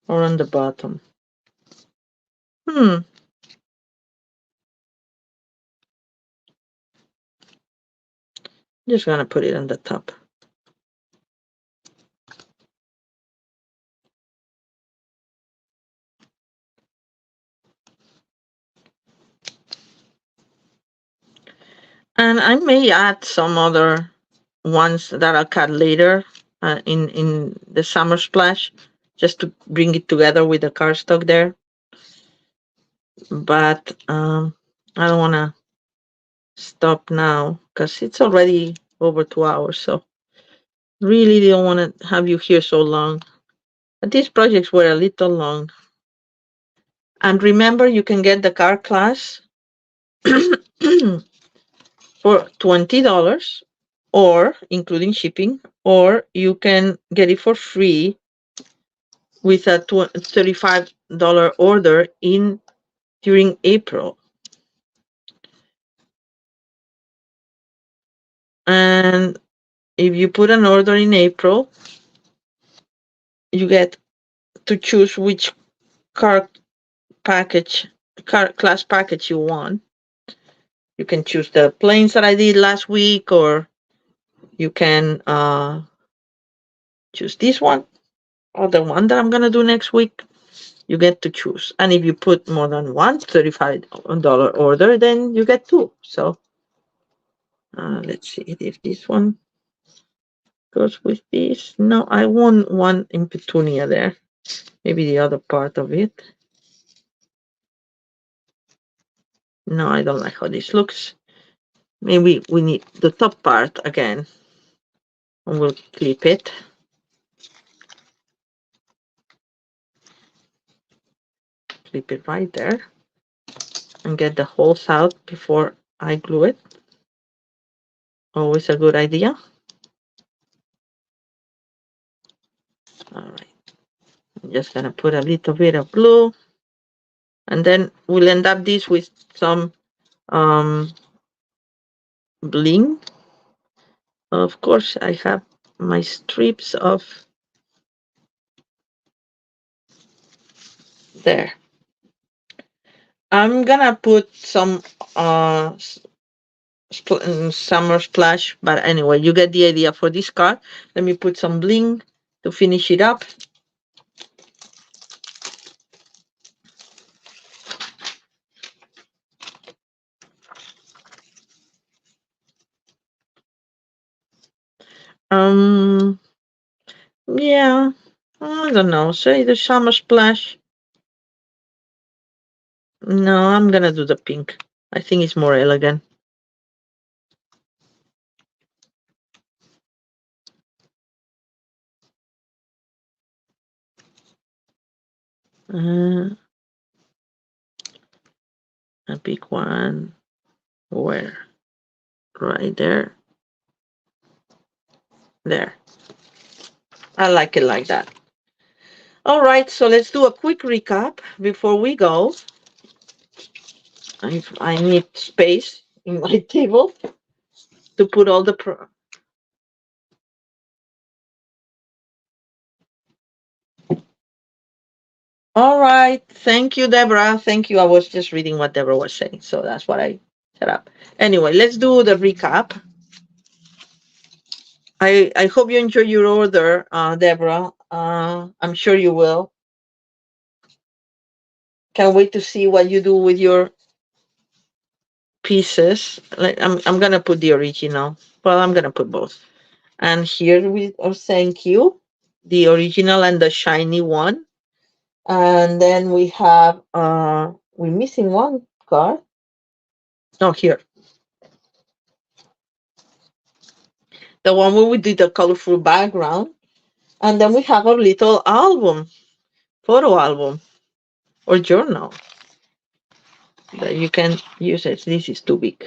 or on the bottom? Just gonna put it on the top. And I may add some other ones that I'll cut later in the summer splash, just to bring it together with the cardstock there. But I don't want to stop now because it's already over 2 hours. So really don't want to have you here so long. But these projects were a little long. And remember, you can get the card class for $20, or including shipping, or you can get it for free with a $35 order during April. And if you put an order in April, you get to choose which card class package you want. You can choose the planes that I did last week, or you can choose this one or the one that I'm gonna do next week. You get to choose. And if you put more than one $35 order, then you get two. So let's see if this one goes with this. No, I want one in Petunia there. Maybe the other part of it. No, I don't like how this looks. Maybe we need the top part again. And we'll clip it. Clip it right there. And get the holes out before I glue it. Always a good idea. All right. I'm just gonna put a little bit of glue. And then we'll end up this with some bling. Of course, I have my strips of there. I'm gonna put some summer splash, but anyway, you get the idea for this card. Let me put some bling to finish it up. Yeah, I don't know. Say the summer splash. No, I'm gonna do the pink. I think it's more elegant. A big one. Where? Right there. There. I like it like that. All right, so let's do a quick recap before we go. I need space in my table to put all the All right. Thank you, Deborah. Thank you. I was just reading what Deborah was saying, so that's what I set up. Anyway, let's do the recap. I hope you enjoy your order, Deborah. I'm sure you will. Can't wait to see what you do with your pieces. I'm gonna put the original. Well, I'm gonna put both. And here we are. Thank you, the original and the shiny one. And then we have we're missing one card. No, here. The one where we did the colorful background. And then we have our little album, photo album or journal that you can use it. This is too big.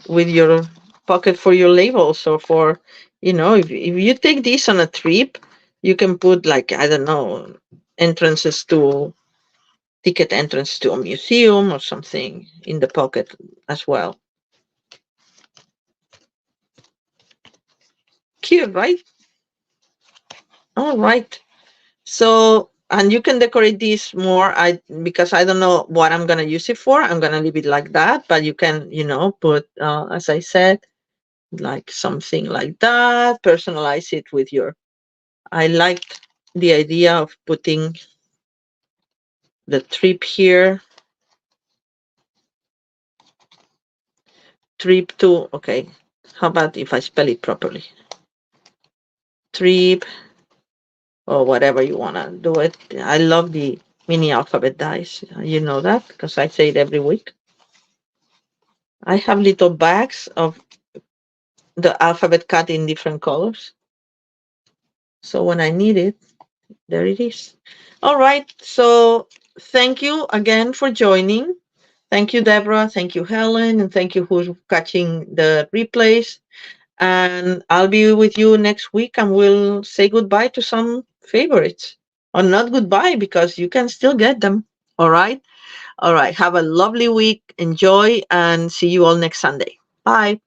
With your pocket for your labels, or for, if you take this on a trip, You can put like, I don't know, entrances to ticket entrance to a museum or something in the pocket as well. Cute, right? All right. So, and you can decorate this more. Because I don't know what I'm gonna use it for. I'm gonna leave it like that. But you can, put, as I said, like something like that. Personalize it with your. I liked the idea of putting the trip here. Trip to. Okay. How about if I spell it properly? Trip or whatever you wanna do it. I love the mini alphabet dice. You know that because I say it every week. I have little bags of the alphabet cut in different colors. So when I need it, there it is. All right. So thank you again for joining. Thank you, Deborah. Thank you, Helen. And thank you who's catching the replays. And I'll be with you next week and we'll say goodbye to some favorites. Or not goodbye because you can still get them. All right. All right. Have a lovely week. Enjoy and see you all next Sunday. Bye.